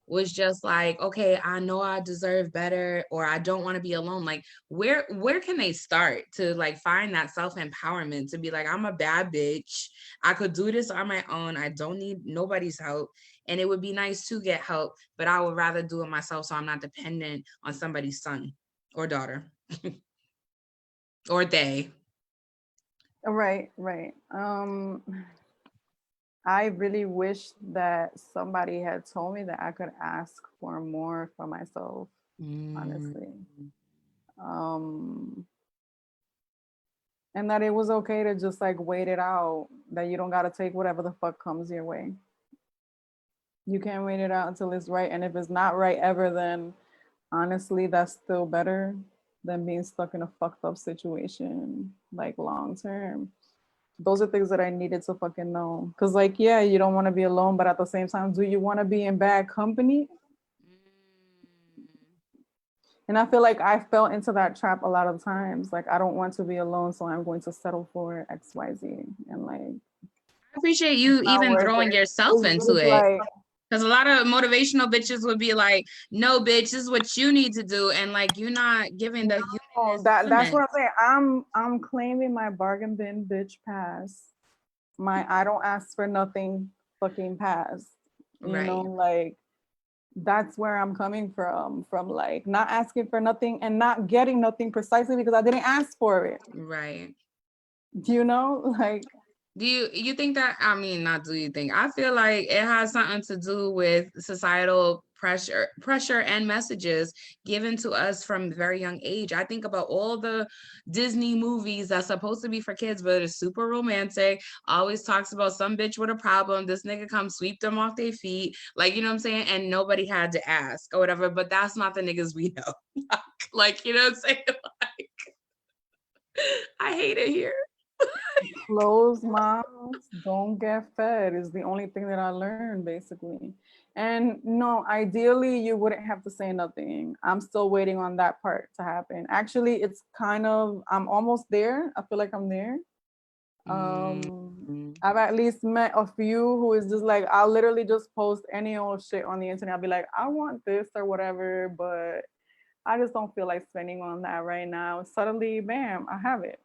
was just like, okay, I know I deserve better, or I don't want to be alone, like where can they start to like find that self-empowerment to be like, I'm a bad bitch, I could do this on my own, I don't need nobody's help, and it would be nice to get help, but I would rather do it myself so I'm not dependent on somebody's son or daughter or they. Right, right. I really wish that somebody had told me that I could ask for more for myself, honestly. Um, and that it was okay to just like wait it out, that you don't got to take whatever the fuck comes your way. You can't wait it out until it's right. And if it's not right ever, then honestly, that's still better than being stuck in a fucked up situation, like long term. Those are things that I needed to fucking know. Cause like, yeah, you don't want to be alone, but at the same time, do you want to be in bad company? And I feel like I fell into that trap a lot of times. Like, I don't want to be alone, so I'm going to settle for XYZ. And like, I appreciate it's you not even worth throwing it. yourself into It's it. like, Because a lot of motivational bitches would be like, no, bitch, this is what you need to do. And like, you're not giving the no, humanist that's element. what I'm saying. I'm claiming my bargain bin bitch pass. My I don't ask for nothing fucking pass. Right. Like that's where I'm coming from like not asking for nothing and not getting nothing precisely because I didn't ask for it. Right. Like Do you think that, I mean, not do you think, I feel like it has something to do with societal pressure and messages given to us from a very young age. I think about all the Disney movies that's supposed to be for kids, but it's super romantic, always talks about some bitch with a problem, this nigga come sweep them off their feet, like, you know what I'm saying, and nobody had to ask or whatever, but that's not the niggas we know. Like, you know what I'm saying? Like, I hate it here. Closed mouths don't get fed is the only thing that I learned, basically. And no, ideally you wouldn't have to say nothing. I'm still waiting on that part to happen. Actually, it's kind of, I'm almost there. I feel like I'm there. Mm-hmm. I've at least met a few who is just like, I'll literally just post any old shit on the internet. I'll be like, I want this or whatever, but I just don't feel like spending on that right now. Suddenly, bam, I have it.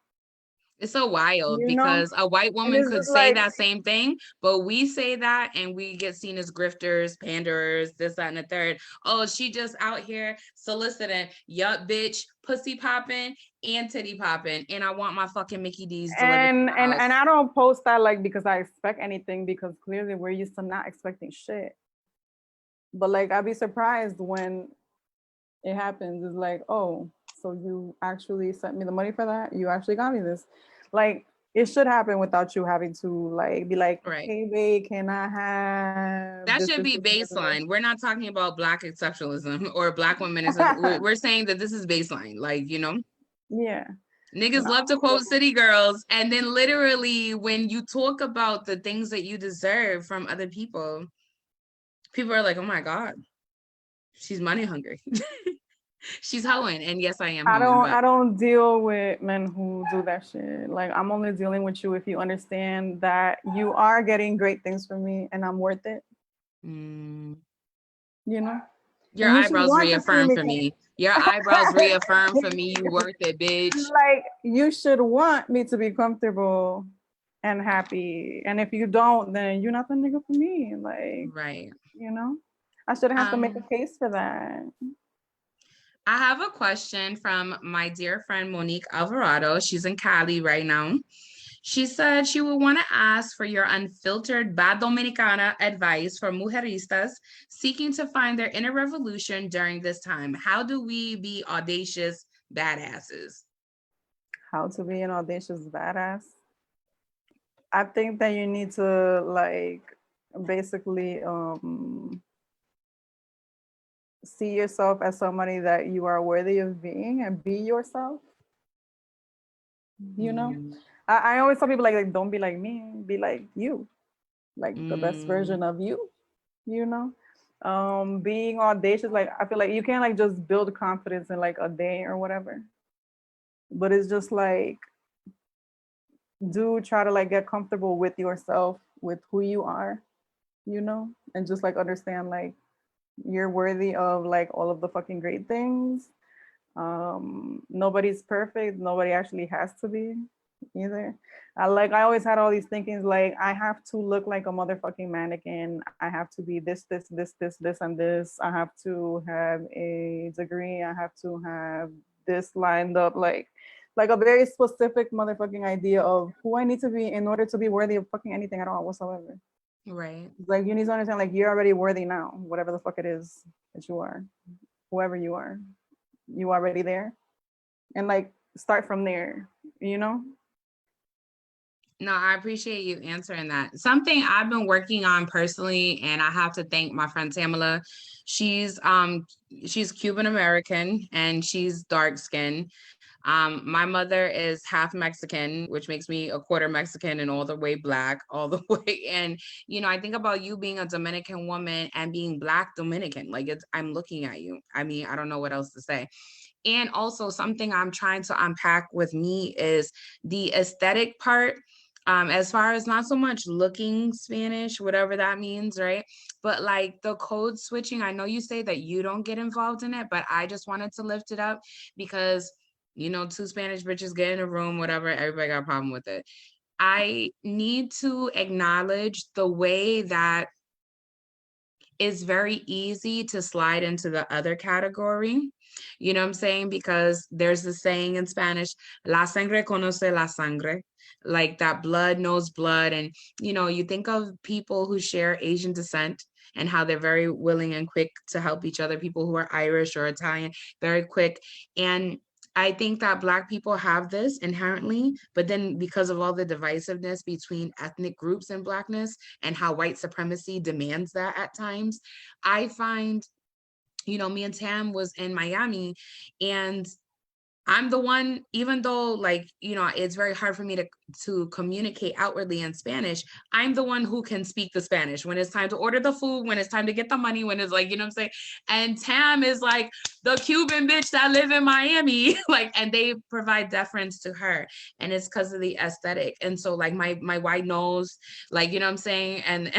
It's so wild You know? because a white And woman it's could just say like, that same thing, but we say that and we get seen as grifters, panderers, this, that, and the third. Oh, she just out here soliciting. Yup, bitch, pussy popping and titty popping. And I want my fucking Mickey D's delivered to my and house. I don't post that like because I expect anything, because clearly we're used to not expecting shit. But like I'd be surprised when it happens. It's like, oh, so you actually sent me the money for that? You actually got me this. Like it should happen without you having to like be like, Right. hey babe, can I have That this, should this, be this, this, baseline. We're not talking about Black exceptionalism or Black feminism. We're saying that this is baseline. Like, you know, yeah. niggas No. love to quote city girls. And then literally when you talk about the things that you deserve from other people, people are like, oh my God, she's money hungry. She's hoeing. And yes, I am hoeing, but I don't deal with men who do that shit. Like I'm only dealing with you if you understand that you are getting great things from me and I'm worth it, mm, you know? your And you should eyebrows want to see reaffirm me. for me. Your eyebrows reaffirm for me. You worth it, bitch. Like you should want me to be comfortable and happy. And if you don't, then you're not the nigga for me. Like, Right. you know? I shouldn't have to make a Um, case for that. I have a question from my dear friend Monique Alvarado. She's in Cali right now. She said she would want to ask for your unfiltered Bad Dominicana advice for mujeristas seeking to find their inner revolution during this time. How do we be audacious badasses? How to be an audacious badass. I think that you need to like basically see yourself as somebody that you are worthy of being and be yourself, you know? Mm, I always tell people like don't be like me, be like you, like the best mm, version of you, you know? Being audacious, like I feel like you can't like just build confidence in like a day or whatever. But it's just like do try to like get comfortable with yourself, with who you are, you know, and just like understand like you're worthy of like all of the fucking great things. Nobody's perfect. Nobody actually has to be either. I always had all these thinkings like I have to look like a motherfucking mannequin. I have to be this, and this. I have to have a degree. I have to have this lined up like a very specific motherfucking idea of who I need to be in order to be worthy of fucking anything at all whatsoever. right. Like you need to understand like you're already worthy now, whatever the fuck it is that you are, whoever you already there. And like start from there, you know? No, I appreciate you answering that. Something I've been working on personally, and I have to thank my friend Tamala. She's Cuban American and she's dark skinned. My mother is half Mexican, which makes me a quarter Mexican and all the way black, all the way. And you know, I think about you being a Dominican woman and being black Dominican. Like I'm looking at you. I mean, I don't know what else to say. And also something I'm trying to unpack with me is the aesthetic part. As far as not so much looking Spanish, whatever that means, right? But like the code switching, I know you say that you don't get involved in it, but I just wanted to lift it up because you know, two Spanish bitches get in a room, whatever, everybody got a problem with it. I need to acknowledge the way that it's very easy to slide into the other category. You know what I'm saying? Because there's the saying in Spanish, la sangre conoce la sangre, like that blood knows blood. And, you know, you think of people who share Asian descent and how they're very willing and quick to help each other, people who are Irish or Italian, very quick. And I think that Black people have this inherently, but then because of all the divisiveness between ethnic groups and Blackness and how white supremacy demands that at times, I find, you know, me and Tam was in Miami, and I'm the one, even though, like, you know, it's very hard for me to communicate outwardly in Spanish, I'm the one who can speak the Spanish when it's time to order the food, when it's time to get the money, when it's like, you know what I'm saying? And Tam is like the Cuban bitch that live in Miami, like, and they provide deference to her. And it's because of the aesthetic. And so like my white nose, like, you know what I'm saying? And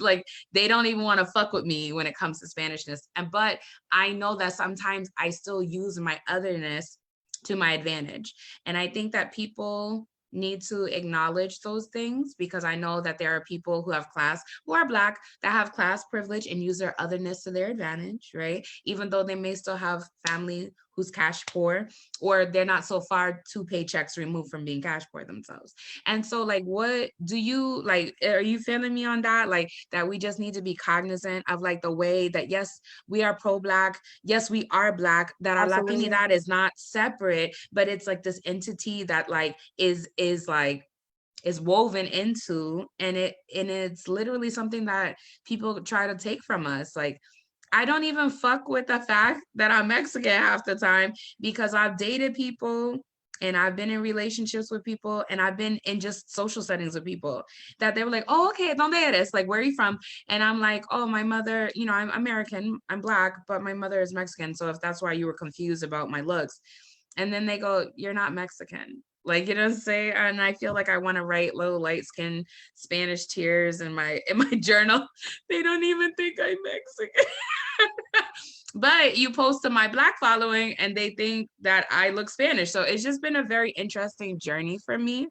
like, they don't even want to fuck with me when it comes to Spanishness. But I know that sometimes I still use my otherness to my advantage. And I think that people need to acknowledge those things, because I know that there are people who have class, who are Black, that have class privilege and use their otherness to their advantage, right? Even though they may still have family who's cash poor, or they're not so far 2 paychecks removed from being cash poor themselves. And so like, what do you like, are you feeling me on that? Like that we just need to be cognizant of like the way that, yes, we are pro-Black, yes, we are Black, that our Absolutely. Latinidad is not separate, but it's like this entity that like is woven into, and it's literally something that people try to take from us. Like, I don't even fuck with the fact that I'm Mexican half the time, because I've dated people and I've been in relationships with people and I've been in just social settings with people that they were like, oh, okay, donde eres? Like, where are you from? And I'm like, oh, my mother, you know, I'm American, I'm Black, but my mother is Mexican. So if that's why you were confused about my looks. And then they go, you're not Mexican. Like, you know what I'm saying? And I feel like I want to write little light skin Spanish tears in my journal. They don't even think I'm Mexican. But you post to my Black following and they think that I look Spanish. So it's just been a very interesting journey for me.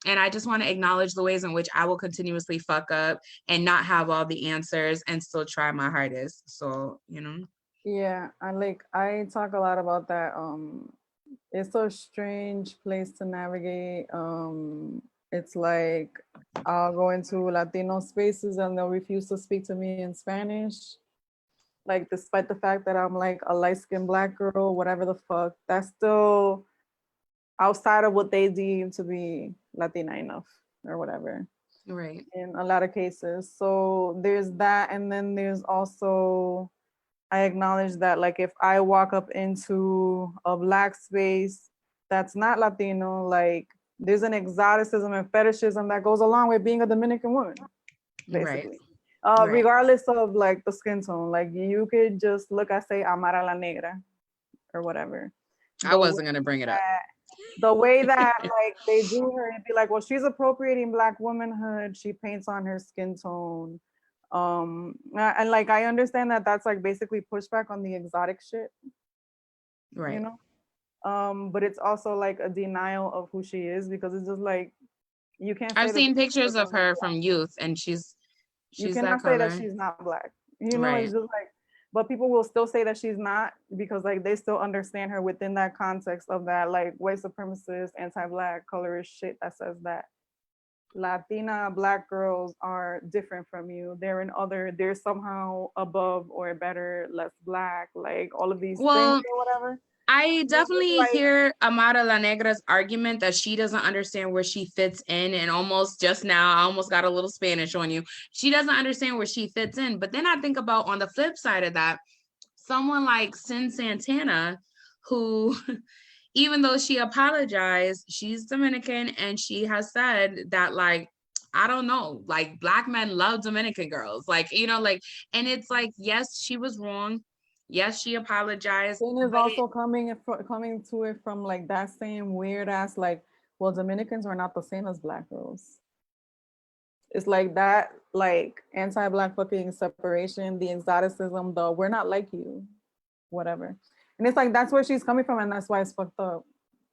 And I just want to acknowledge the ways in which I will continuously fuck up and not have all the answers and still try my hardest. So, you know. Yeah, I talk a lot about that. It's a strange place to navigate. It's like I'll go into Latino spaces and they'll refuse to speak to me in Spanish. Like, despite the fact that I'm like a light-skinned Black girl, whatever the fuck, that's still outside of what they deem to be Latina enough or whatever. Right. In a lot of cases. So there's that. And then there's also, I acknowledge that like if I walk up into a Black space that's not Latino, like there's an exoticism and fetishism that goes along with being a Dominican woman, basically. Right. Regardless of like the skin tone, like you could just look at, say, Amara la Negra or whatever. I wasn't going to bring it up. The way that like they do her, it'd be like, well, she's appropriating Black womanhood. She paints on her skin tone. And like I understand that that's like basically pushback on the exotic shit, Right. you know. But it's also like a denial of who she is, because it's just like you can't. I've seen pictures of her from youth, and she's you that cannot say color. that she's not Black. You know, Right. it's just like, but people will still say that she's not, because like they still understand her within that context of that like white supremacist, anti-Black, colorist shit that says that Latina Black girls are different from you. They're somehow above or better, less Black, like all of these things or whatever. I definitely like, hear Amara La Negra's argument that she doesn't understand where she fits in. And almost just now, I almost got a little Spanish on you. She doesn't understand where she fits in. But then I think about, on the flip side of that, someone like Sin Santana, who, even though she apologized, she's Dominican, and she has said that, like, I don't know, like Black men love Dominican girls, like, you know, like, and it's like, yes, she was wrong. Yes, she apologized. Sin is also coming to it from like that same weird ass like, well, Dominicans are not the same as Black girls. It's like that, like anti-Black fucking separation, the exoticism, the we're not like you, whatever. And it's like that's where she's coming from, and that's why it's fucked up.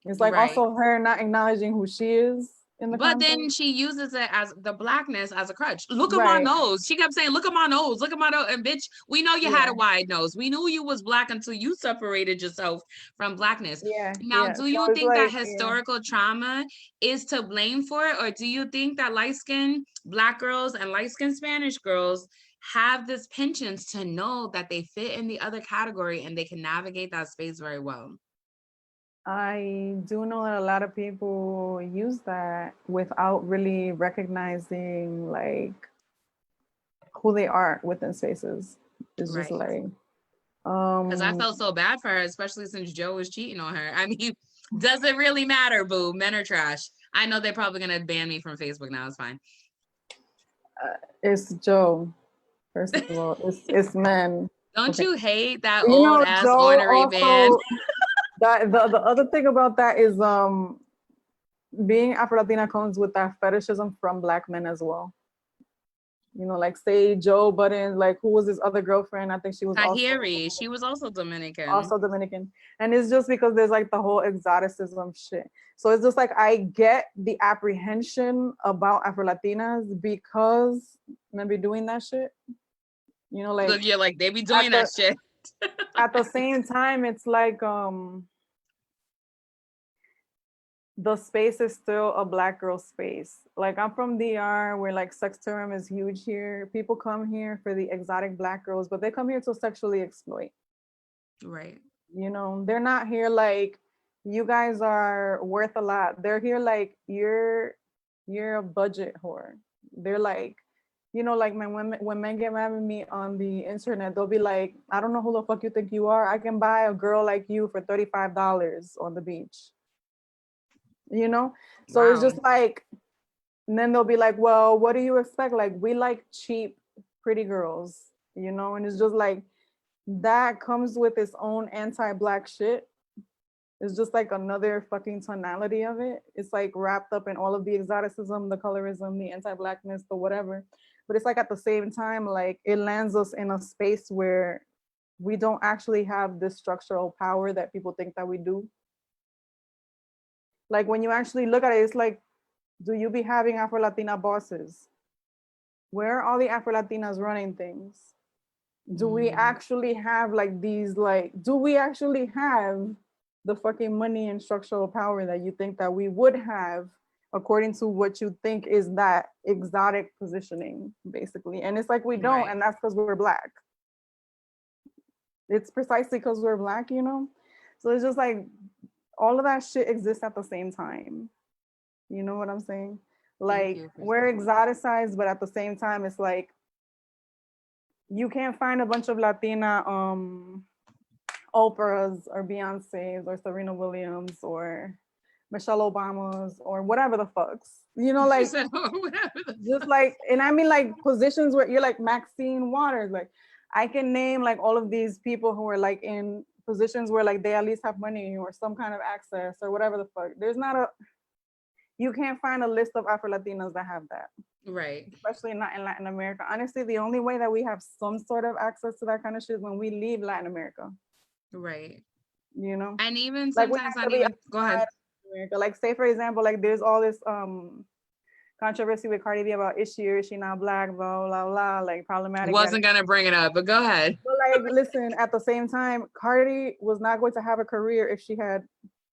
It's like also her not acknowledging who she is, in the But context. then she uses it as the blackness as a crutch. Look at my Right. nose. She kept saying, look at my nose, look at my nose. And bitch, we know you had Yeah. a wide nose. We knew you was black until you separated yourself from blackness. Yeah. Now, Yeah. do So you it's think that like, yeah. historical trauma is to blame for it? Or do you think that light-skinned black girls and light-skinned Spanish girls have this penchant to know that they fit in the other category and they can navigate that space very well? I do know that a lot of people use that without really recognizing like who they are within spaces. It's just Right. like, Because I felt so bad for her, especially since Joe was cheating on her. I mean, does it really matter, boo? Men are trash. I know they're probably going to ban me from Facebook now. It's fine. it's Joe. First of all, it's men. Don't Okay. you hate that You old know, ass Joe ornery man? also that the other thing about that is being Afro-Latina comes with that fetishism from black men as well. You know, like say Joe Budden, like who was his other girlfriend? I think she was Tahiri, she was also Dominican. also Dominican. And it's just because there's like the whole exoticism shit. So it's just like I get the apprehension about Afro-Latinas because maybe doing that shit. You know, like You're like, they be at doing that the shit. at the same time, it's like the space is still a black girl space. Like I'm from DR where like sex tourism is huge here. People come here for the exotic black girls, but they come here to sexually exploit. Right. You know, they're not here like you guys are worth a lot. They're here like you're a budget whore. They're like, you know, like when men get mad at me on the internet, they'll be like, I don't know who the fuck you think you are. I can buy a girl like you for $35 on the beach. You know? So it's Wow. just like, and then they'll be like, well, what do you expect? Like, we like cheap, pretty girls, you know? And it's just like, that comes with its own anti-black shit. It's just like another fucking tonality of it. It's like wrapped up in all of the exoticism, the colorism, the anti-blackness, the whatever. But it's like at the same time, like it lands us in a space where we don't actually have this structural power that people think that we do. Like when you actually look at it, it's like, do you be having Afro-Latina bosses? Where are all the Afro-Latinas running things? Do we actually have like these, like, do we actually have the fucking money and structural power that you think that we would have according to what you think is that exotic positioning, basically? And it's like we don't, Right. and that's because we're black. It's precisely because we're black, you know? So it's just like all of that shit exists at the same time. You know what I'm saying? Thank Like you for we're saying. exoticized, but at the same time, it's like you can't find a bunch of Latina Oprahs or Beyonce's or Serena Williams or Michelle Obama's or whatever the fucks. You know, like So, whatever the just like, and I mean like positions where you're like Maxine Waters. Like I can name like all of these people who are like in positions where like they at least have money or some kind of access or whatever the fuck. There's not a, you can't find a list of Afro-Latinas that have that. right. Especially not in Latin America. Honestly, the only way that we have some sort of access to that kind of shit is when we leave Latin America. Right. You know, And even like we sometimes have not to be even go ahead. outside of America. Like say for example, like there's all this controversy with Cardi B about is she or is she not black, blah blah blah, like problematic. Wasn't gonna bring it up, but go ahead. But like, listen, at the same time, Cardi was not going to have a career if she had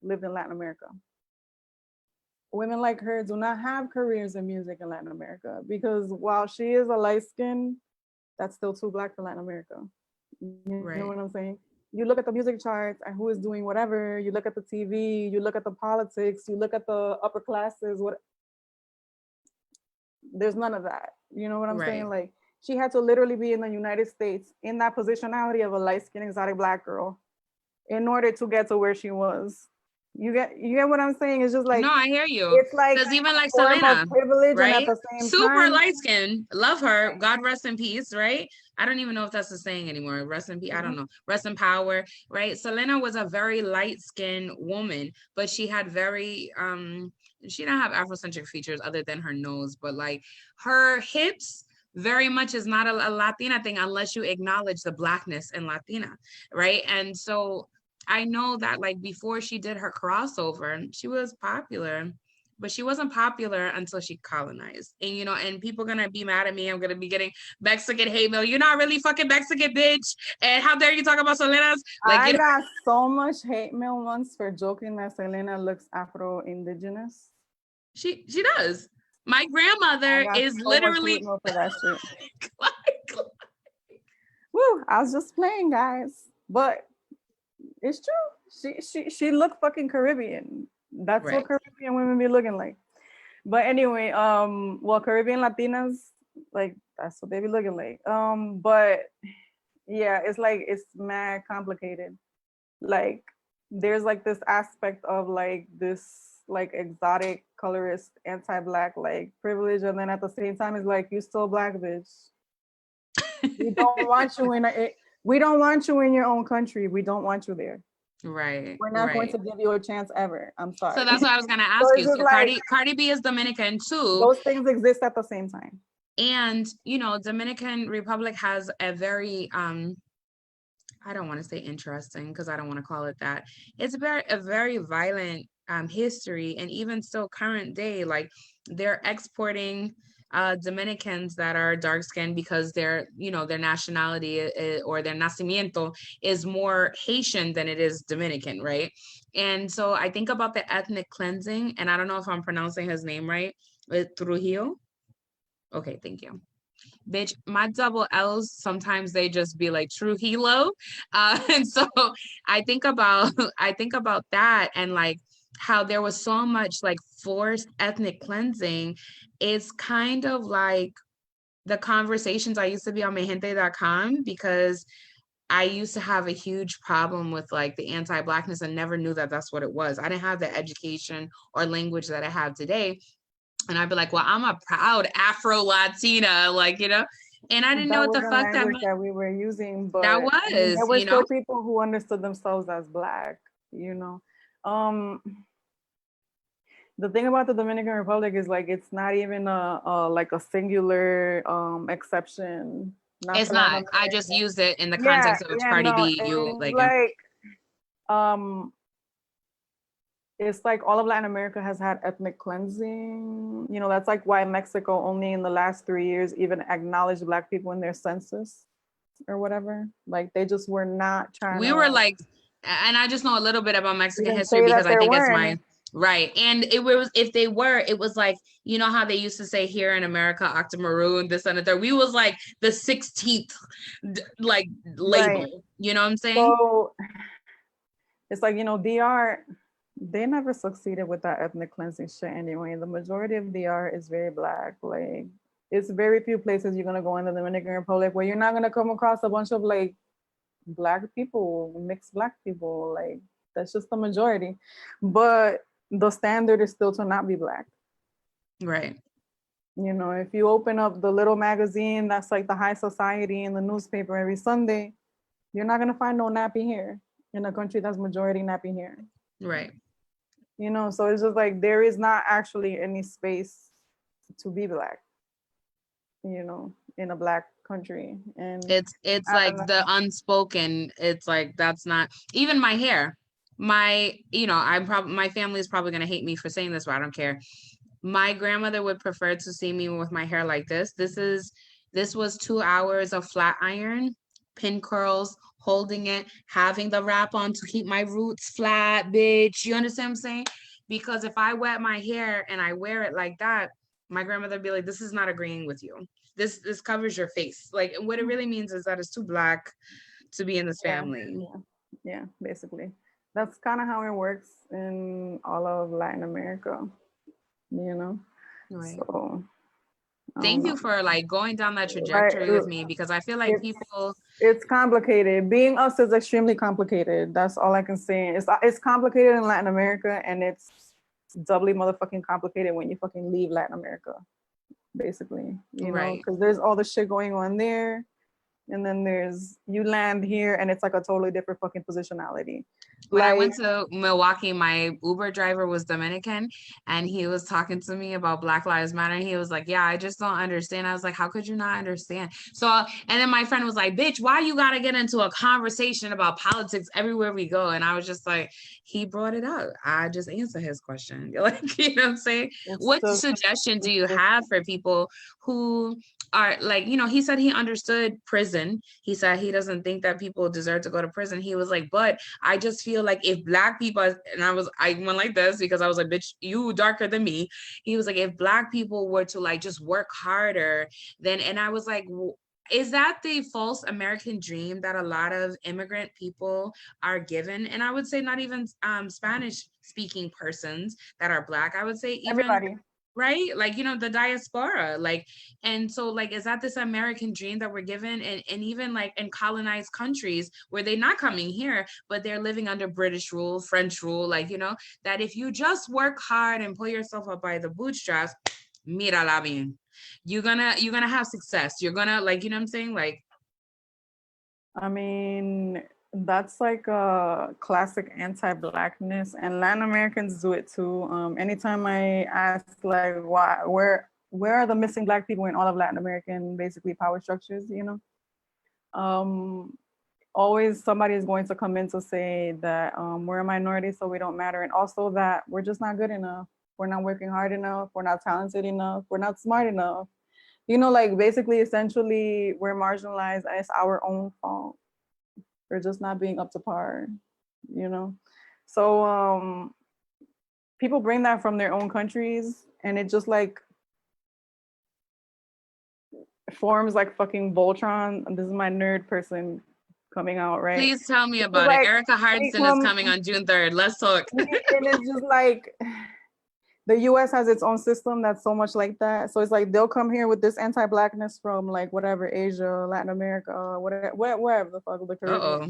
lived in Latin America. Women like her do not have careers in music in Latin America because while she is a light skin, that's still too black for Latin America. You know what I'm saying? You look at the music charts and who is doing whatever, you look at the TV, you look at the politics, you look at the upper classes, what, there's none of that. You know what I'm saying? Like she had to literally be in the United States in that positionality of a light-skinned exotic black girl in order to get to where she was. You get what I'm saying? It's just like, No, I hear you. it's like Because even like a form of Selena, privilege, and at right? the same Super time, light skin. Love her. God rest in peace, right? I don't even know if that's the saying anymore. Rest in peace. I don't know. Rest in power, right? Selena was a very light skinned woman, but she had very she didn't have Afrocentric features other than her nose, but like her hips very much is not a Latina thing unless you acknowledge the blackness in Latina, right? And so I know that like before she did her crossover, she was popular, but she wasn't popular until she colonized. And, you know, and people are going to be mad at me. I'm going to be getting Mexican hate mail. You're not really fucking Mexican, bitch. And how dare you talk about Selena's? Like, I got so much hate mail once for joking that Selena looks Afro-Indigenous. She does. My grandmother is so literally much for that shit. Woo, I was just playing, guys. But it's true. She looked fucking Caribbean. That's right. what Caribbean women be looking like. But anyway, well, Caribbean Latinas, like that's what they be looking like. But yeah, it's like it's mad complicated. Like there's like this aspect of like this like exotic colorist anti-black like privilege, and then at the same time it's like you still black, bitch. We don't want you in we don't want you in your own country. We don't want you there. Right. We're not going to give you a chance ever. I'm sorry. So that's what I was gonna ask you. So like, Cardi B is Dominican too. Those things exist at the same time. And you know, Dominican Republic has a very I don't want to say interesting because I don't want to call it that. It's a very violent history, and even still current day, like they're exporting Dominicans that are dark skinned because their, you know, their nationality or their nacimiento is more Haitian than it is Dominican, right? And so I think about the ethnic cleansing, and I don't know if I'm pronouncing his name right, Trujillo. Okay, thank you. Bitch, my double L's sometimes they just be like Trujillo. And so I think about that, and like how there was so much like forced ethnic cleansing. It's kind of like the conversations I used to be on mejente.com, because I used to have a huge problem with like the anti-blackness and never knew that that's what it was. I didn't have the education or language that I have today. And I'd be like, well, I'm a proud Afro-Latina, like, you know, and I didn't know what the fuck that meant. That we were using, but that was, there were you know, still people who understood themselves as black, you know. The thing about the Dominican Republic is like it's not even a like a singular exception. It's not. I just used it in the context of Cardi B. You like it's like all of Latin America has had ethnic cleansing. You know, that's like why Mexico only in the last 3 years even acknowledged black people in their census or whatever. Like they just were not trying we were like, and I just know a little bit about Mexican history because I think it's my right. And it was, if they were, it was like, you know how they used to say here in America, Octomaroon, this and the third. We was like the 16th like label. Right. You know what I'm saying? So it's like, you know, DR, they never succeeded with that ethnic cleansing shit anyway. The majority of DR is very black. Like it's very few places you're gonna go in the Dominican Republic where you're not gonna come across a bunch of like black people, mixed black people. Like that's just the majority. But the standard is still to not be black. Right. You know, if you open up the little magazine that's like the high society in the newspaper every Sunday, you're not gonna find no nappy hair in a country that's majority nappy hair. Right. You know, so it's just like there is not actually any space to be black, you know, in a black country. And it's like the unspoken, it's like that's not even my hair. My, you know, my family is probably gonna hate me for saying this, but I don't care. My grandmother would prefer to see me with my hair like this. This was 2 hours of flat iron, pin curls, holding it, having the wrap on to keep my roots flat, bitch. You understand what I'm saying? Because if I wet my hair and I wear it like that, my grandmother would be like, this is not agreeing with you. This covers your face. Like, what it really means is that it's too black to be in this family. Yeah, basically. That's kind of how it works in all of Latin America, you know? Right. So thank you for like going down that trajectory with me, because I feel like it's complicated. Being us is extremely complicated. That's all I can say. It's complicated in Latin America, and it's doubly motherfucking complicated when you fucking leave Latin America, basically, you know, because there's all the shit going on there, and then you land here and it's like a totally different fucking positionality. When I Like, went to Milwaukee, my Uber driver was Dominican and he was talking to me about Black Lives Matter. And he was like, yeah, I just don't understand. I was like, how could you not understand? So, and then my friend was like, bitch, why you got to get into a conversation about politics everywhere we go? And I was just like, he brought it up. I just answered his question. Like, you know what I'm saying? it's What just, suggestion do it's you just have for people who are like, you know, he said he understood prison. He said he doesn't think that people deserve to go to prison. He was like, but I just feel like if Black people, and I went like this because I was like, bitch, you darker than me. He was like, if Black people were to like just work harder, then, and I was like, is that the false American dream that a lot of immigrant people are given? And I would say not even Spanish speaking persons that are Black. I would say even, everybody. right, like, you know, the diaspora, like, and so like, is that this American dream that we're given? And even like in colonized countries where they're not coming here but they're living under British rule, French rule, like, you know, that if you just work hard and pull yourself up by the bootstraps, mira la bien, you're gonna have success, you're gonna, like, you know what I'm saying, like. I mean, that's like a classic anti-blackness, and Latin Americans do it too. Anytime I ask, like, why, where are the missing Black people in all of Latin American basically power structures? You know, always somebody is going to come in to say that we're a minority, so we don't matter, and also that we're just not good enough. We're not working hard enough. We're not talented enough. We're not smart enough. You know, like basically, essentially, we're marginalized, and it's our own fault. We're just not being up to par, you know? So people bring that from their own countries, and it just like forms like fucking Voltron. And this is my nerd person coming out, right? Please tell me It's just about it. like Erica they Hardston is come, coming on June 3rd. Let's talk. and it's just like the US has its own system that's so much like that. So it's like they'll come here with this anti-blackness from like whatever, Asia, Latin America, wherever the fuck, the Caribbean. Uh-oh.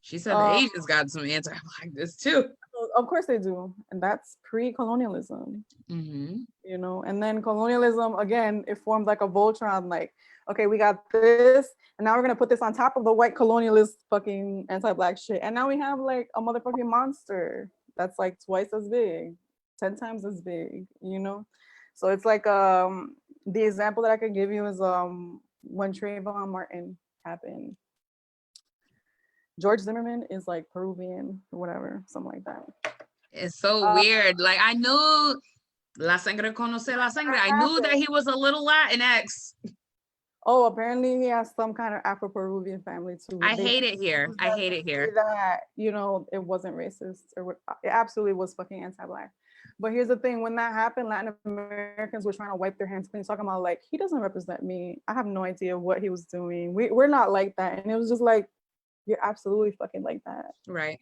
She said the Um, Asians got some anti-Blackness too. of course they do, and that's pre-colonialism. Mm-hmm. You know, and then colonialism again, it formed like a Voltron, like, okay, we got this, and now we're gonna put this on top of the white colonialist fucking anti-Black shit, and now we have like a motherfucking monster that's like twice as big, 10 times as big, you know. So it's like the example that I could give you is when Trayvon Martin happened, George Zimmerman is like Peruvian or whatever, something like that. It's so uh, weird. Like, I knew La Sangre conoce la sangre. I knew that he was a little Latinx. Oh, apparently he has some kind of Afro-Peruvian family too. I They hate it here. use I that hate to it say here. that, you know, it wasn't racist or what, it absolutely was fucking anti-Black. But here's the thing, when that happened, Latin Americans were trying to wipe their hands clean, talking about like, he doesn't represent me. I have no idea what he was doing. We're not like that. And it was just like, you're absolutely fucking like that. Right.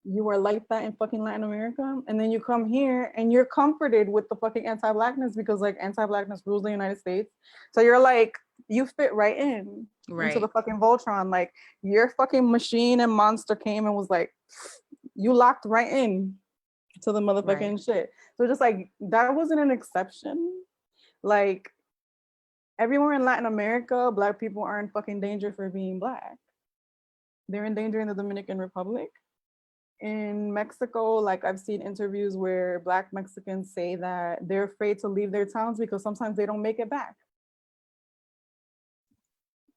You were like that in fucking Latin America, and then you come here and you're comforted with the fucking anti-Blackness because like anti-Blackness rules the United States. So you're like, you fit right in into Right. the fucking Voltron. Like your fucking machine and monster came and was like, you locked right in to the motherfucking Right. shit. So just like that wasn't an exception. Like everywhere in Latin America, Black people are in fucking danger for being Black. They're in danger in the Dominican Republic. In Mexico, like I've seen interviews where Black Mexicans say that they're afraid to leave their towns because sometimes they don't make it back.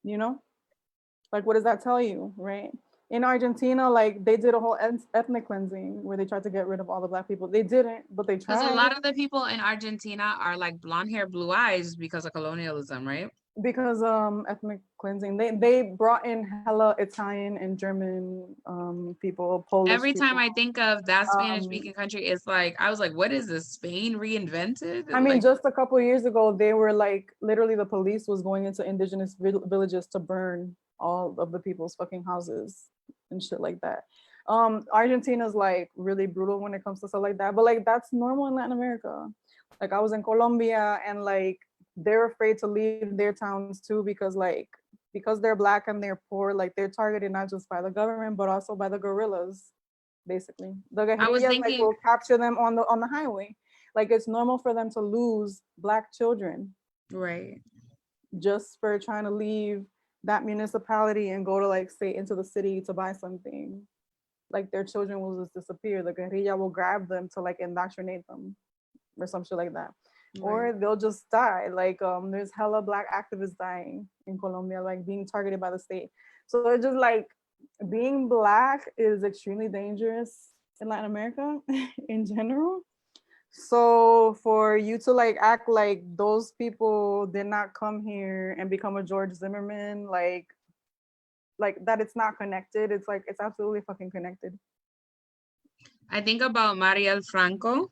You know, like what does that tell you, right? In Argentina, like they did a whole ethnic cleansing where they tried to get rid of all the Black people. They didn't, but they Because a tried. lot of the people in Argentina are like blonde hair, blue eyes because of colonialism, right? Because ethnic cleansing, they brought in hella Italian and German people, Polish Every time people. I think of that Spanish Um, speaking country, it's like, I was like, what is this? Spain reinvented? I mean, Like, just a couple of years ago, they were like, literally, the police was going into indigenous villages to burn all of the people's fucking houses and shit like that. Argentina's like really brutal when it comes to stuff like that, but like that's normal in Latin America. Like I was in Colombia, and like they're afraid to leave their towns too because they're Black and they're poor. Like they're targeted not just by the government but also by the guerrillas. Basically, the I was guerrillas like thinking, will capture them on the highway. Like it's normal for them to lose Black children right. just for trying to leave that municipality and go to like say into the city to buy something. like their children will just disappear. The guerrilla will grab them to like indoctrinate them or some shit like that. Right. Or they'll just die. Like there's hella black activists dying in Colombia, like being targeted by the state. So it's just like being black is extremely dangerous in Latin America in general. So for you to like act like those people did not come here and become a George Zimmerman, like that, it's not connected. It's like it's absolutely fucking connected. I think about Marielle Franco,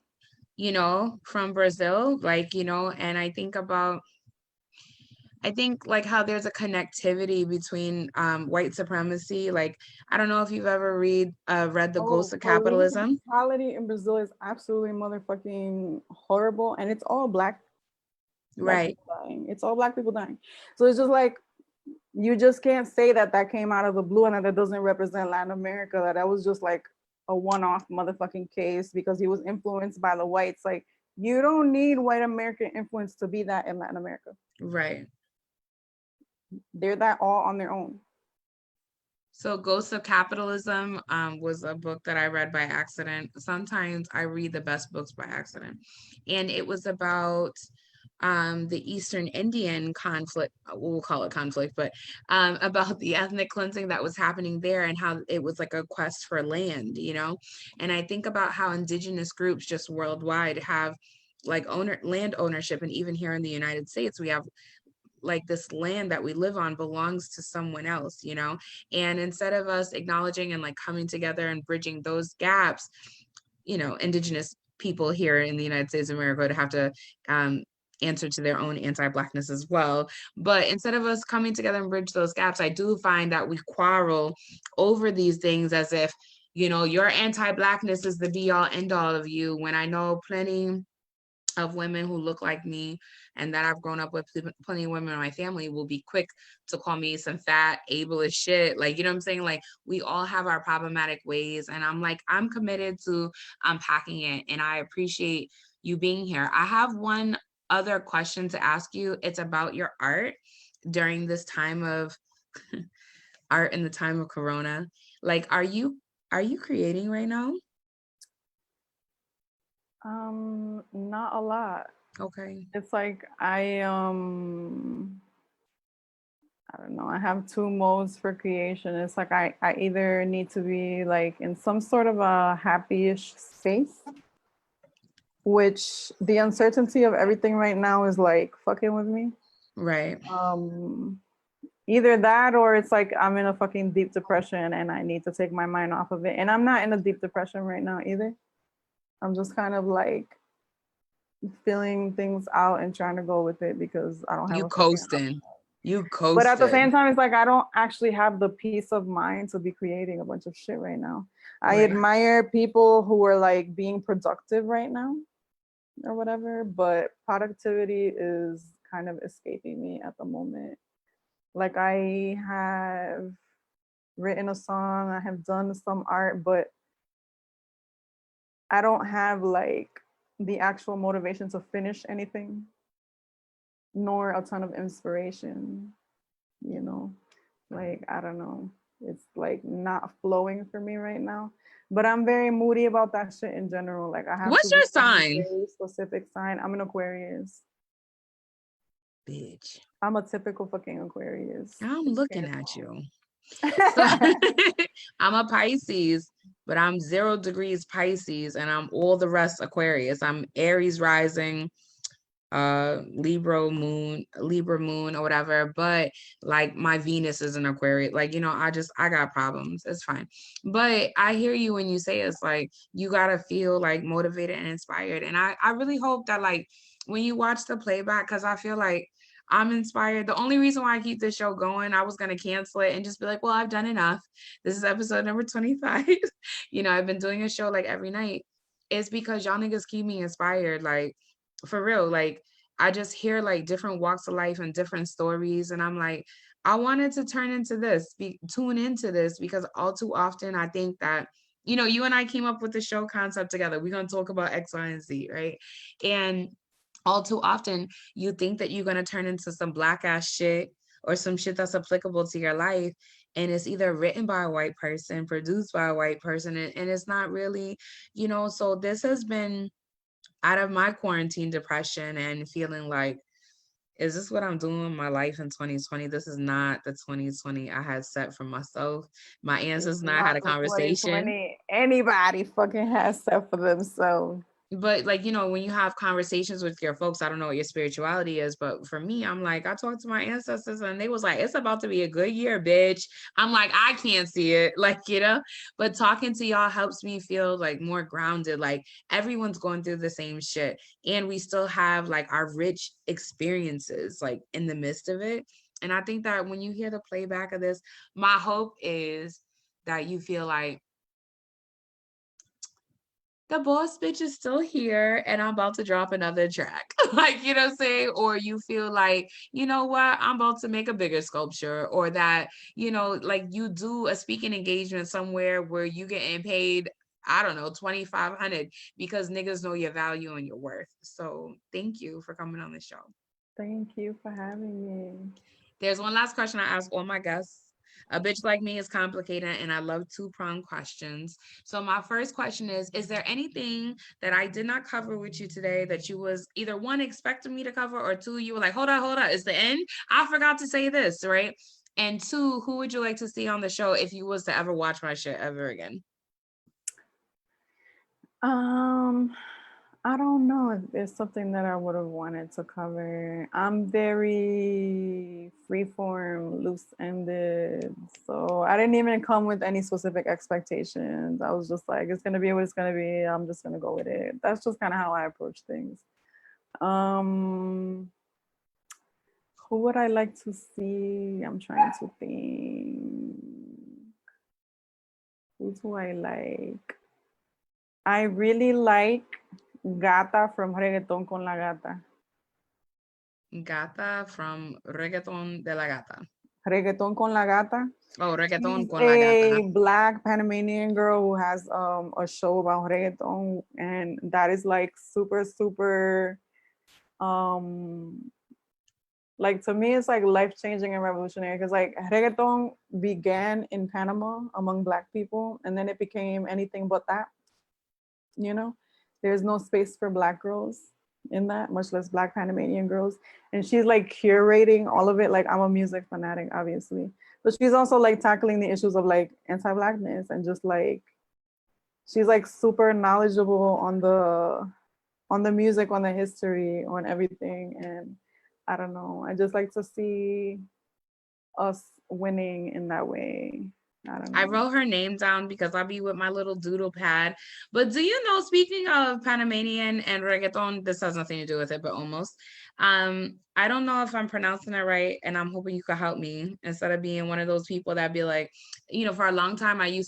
from Brazil, and I think like how there's a connectivity between white supremacy. Like, I don't know if you've ever read The Ghost Oh, of police Capitalism. brutality in Brazil is absolutely motherfucking horrible, and it's all black Right. people dying. It's all black people dying. So it's just like you just can't say that that came out of the blue and that doesn't represent Latin America. That was just like a one-off motherfucking case because he was influenced by the whites. Like you don't need white American influence to be that in Latin America. Right. They're that all on their own. So Ghost of Capitalism was a book that I read by accident. Sometimes I read the best books by accident. And it was about the Eastern Indian conflict, we'll call it conflict, but about the ethnic cleansing that was happening there and how it was like a quest for land, And I think about how indigenous groups just worldwide have like land ownership. And even here in the United States, we have like this land that we live on belongs to someone else, and instead of us acknowledging and like coming together and bridging those gaps, indigenous people here in the United States of America would have to answer to their own anti-blackness as well. But instead of us coming together and bridge those gaps, I do find that we quarrel over these things as if, your anti-blackness is the be all end all of you, when I know plenty of women who look like me and that I've grown up with, plenty of women in my family will be quick to call me some fat ableist shit. Like, you know what I'm saying? Like, we all have our problematic ways, and I'm committed to unpacking it, and I appreciate you being here. I have one other question to ask you. It's about your art during this time of art in the time of Corona. Like, are you creating right now? Not a lot. Okay. It's like I don't know, I have two modes for creation. It's like I either need to be like in some sort of a happy-ish space, which the uncertainty of everything right now is like fucking with me. Right. Either that or it's like I'm in a fucking deep depression and I need to take my mind off of it. And I'm not in a deep depression right now either. I'm just kind of like feeling things out and trying to go with it because I don't have You a fucking coasting. You But at the coasting. same time, it's like I don't actually have the peace of mind to be creating a bunch of shit right now. I Right. admire people who are like being productive right now or whatever, but productivity is kind of escaping me at the moment. Like I have written a song, I have done some art, but I don't have like the actual motivation to finish anything, nor a ton of inspiration, you know? Like, I don't know. It's like not flowing for me right now. But I'm very moody about that shit in general. Like I have to What's be your a sign? very specific sign. I'm an Aquarius. Bitch. I'm a typical fucking Aquarius. I'm looking at you. So Okay. I'm a Pisces, but I'm 0 degrees Pisces and I'm all the rest Aquarius. I'm Aries rising, Libra moon or whatever, but like my Venus is an Aquarius. Like, I got problems. It's fine. But I hear you when you say it's like you gotta feel like motivated and inspired. And I really hope that like when you watch the playback, because I feel like I'm inspired. The only reason why I keep this show going, I was gonna cancel it and just be like, well, I've done enough. This is episode number 25. I've been doing a show like every night. It's because y'all niggas keep me inspired. Like, for real. Like, I just hear like different walks of life and different stories, and I'm like, I wanted to tune into this, because all too often I think that you and I came up with the show concept together. We're gonna talk about X, Y, and Z, right? And all too often you think that you're gonna turn into some black ass shit or some shit that's applicable to your life, and it's either written by a white person, produced by a white person, and it's not really, so this has been out of my quarantine depression and feeling like, is this what I'm doing in my life in 2020? This is not the 2020 I had set for myself. My It's ancestors and I had not a the conversation. 2020 anybody fucking has set for themselves. But like, when you have conversations with your folks, I don't know what your spirituality is, but for me, I'm like, I talked to my ancestors and they was like, it's about to be a good year, bitch. I'm like, I can't see it. Like, but talking to y'all helps me feel like more grounded. Like everyone's going through the same shit. And we still have like our rich experiences like in the midst of it. And I think that when you hear the playback of this, my hope is that you feel like, the boss bitch is still here and I'm about to drop another track. Like, what I'm saying? Or you feel like, you know what, I'm about to make a bigger sculpture, or that, like you do a speaking engagement somewhere where you getting paid, I don't know, 2,500 because niggas know your value and your worth. So thank you for coming on the show. Thank you for having me. There's one last question I ask all my guests. A bitch like me is complicated and I love two-pronged questions. So my first question is there anything that I did not cover with you today that you was either one, expecting me to cover, or two, you were like, hold on, it's the end? I forgot to say this, right? And two, who would you like to see on the show if you was to ever watch my shit ever again? I don't know if it's something that I would have wanted to cover. I'm very freeform, loose-ended. So I didn't even come with any specific expectations. I was just like, it's gonna be what it's gonna be. I'm just gonna go with it. That's just kind of how I approach things. Who would I like to see? I'm trying to think. Who do I like? I really like Gata from Reggaeton con la Gata. Gata from Reggaeton de la Gata. Reggaeton con la Gata. Oh, Reggaeton She's con la a Gata. Black Panamanian girl who has a show about reggaeton, and that is like super, super, like to me, it's like life changing and revolutionary because like reggaeton began in Panama among Black people, and then it became anything but that. You know, there's no space for Black girls in that, much less Black Panamanian girls. And she's like curating all of it. Like I'm a music fanatic, obviously, but she's also like tackling the issues of like anti-Blackness and just like she's like super knowledgeable on the music, on the history, on everything. And I don't know, I just like to see us winning in that way. I don't know. I wrote her name down because I'll be with my little doodle pad. But do you know, speaking of Panamanian and reggaeton, this has nothing to do with it, but almost. I don't know if I'm pronouncing it right, and I'm hoping you could help me instead of being one of those people that be like, for a long time I meant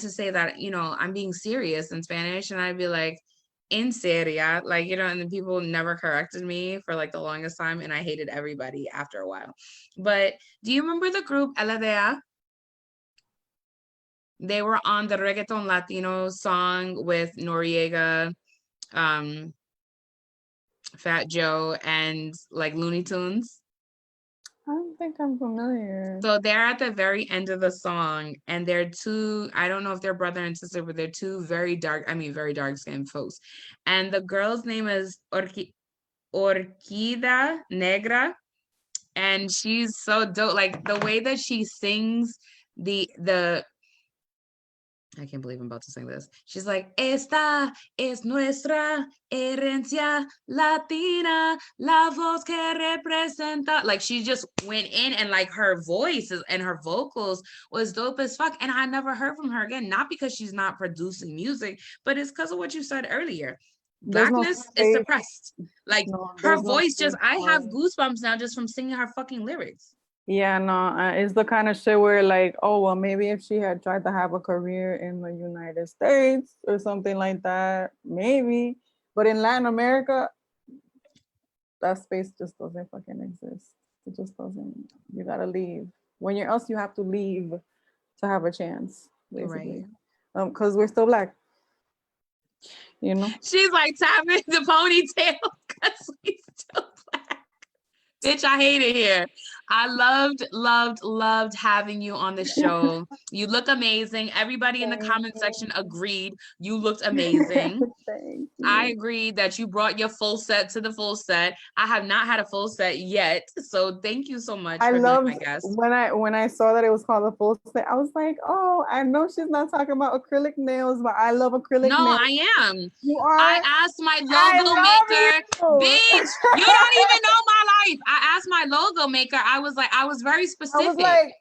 to say that, I'm being serious in Spanish, and I'd be like, en serio, like, and the people never corrected me for like the longest time, and I hated everybody after a while. But do you remember the group LDA? They were on the Reggaeton Latino song with Noriega, Fat Joe, and like Looney Tunes. I don't think I'm familiar. So they're at the very end of the song, and they're two, I don't know if they're brother and sister, but they're two very dark skinned folks. And the girl's name is Orquídea Negra. And she's so dope. Like the way that she sings the I can't believe I'm about to sing this. She's like, esta es nuestra herencia latina, la voz que representa. Like she just went in, and like her voice and her vocals was dope as fuck. And I never heard from her again, not because she's not producing music, but it's because of what you said earlier. There's no Blackness is space. suppressed. Like No, her there's no voice space I for have it. goosebumps now just from singing her fucking lyrics. Yeah, no, it's the kind of shit where like, oh, well, maybe if she had tried to have a career in the United States or something like that, maybe. But in Latin America, that space just doesn't fucking exist. It just doesn't. You gotta leave. When you're us, you have to leave to have a chance, basically. Right. Because we're still Black, you know? She's like tapping the ponytail because we still Black. Bitch, I hate it here. I loved having you on the show. You look amazing. Everybody in the Thank comment you. section agreed you looked amazing. Thank I you. agree that you brought your full set to the full set. I have not had a full set yet. So thank you so much I for being my loved guest. when I saw that it was called a full set. I was like, oh, I know she's not talking about acrylic nails, but I love acrylic No, nails. I am. You I are. asked my I logo maker, love you. bitch, you don't even know my life. I asked my logo maker, I was very I was specific. like,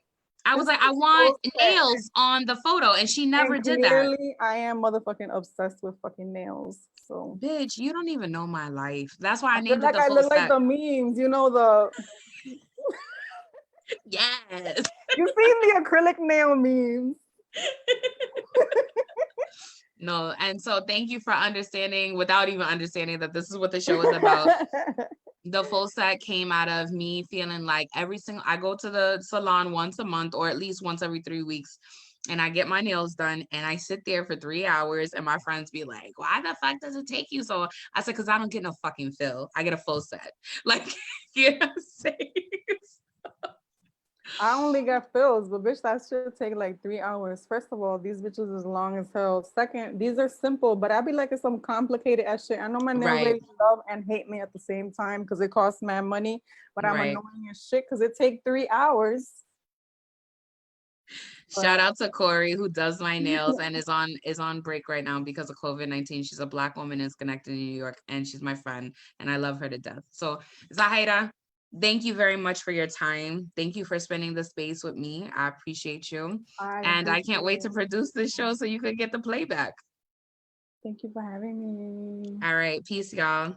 I was this like, I is want full set. nails on the photo, and she never And did that. clearly, I am motherfucking obsessed with fucking nails. So, Bitch, you don't even know my life. That's why I I feel named it like the I full look like set. the memes, you know, the Yes. you seen the acrylic nail memes. No, and so thank you for understanding without even understanding that this is what the show is about. The full set came out of me feeling like I go to the salon once a month or at least once every 3 weeks, and I get my nails done and I sit there for 3 hours and my friends be like, why the fuck does it take you so? I said, because I don't get no fucking fill. I get a full set. Like, you know what I'm saying? I only got fills, but bitch, that should take like 3 hours. First of all, these bitches is long as hell. Second, these are simple, but I be like it's some complicated ass shit. I know my nail Right, ladies love and hate me at the same time because it costs mad money, but I'm right. annoying as shit because it take 3 hours. Shout But out to Corey who does my nails and is on break right now because of COVID-19. She's a Black woman in Schenectady, New York, and she's my friend, and I love her to death. So, Zahira, thank you very much for your time. Thank you for spending the space with me. I appreciate you, I and I appreciate can't wait to it. produce this show so you could get the playback. Thank you for having me. All right, peace, y'all.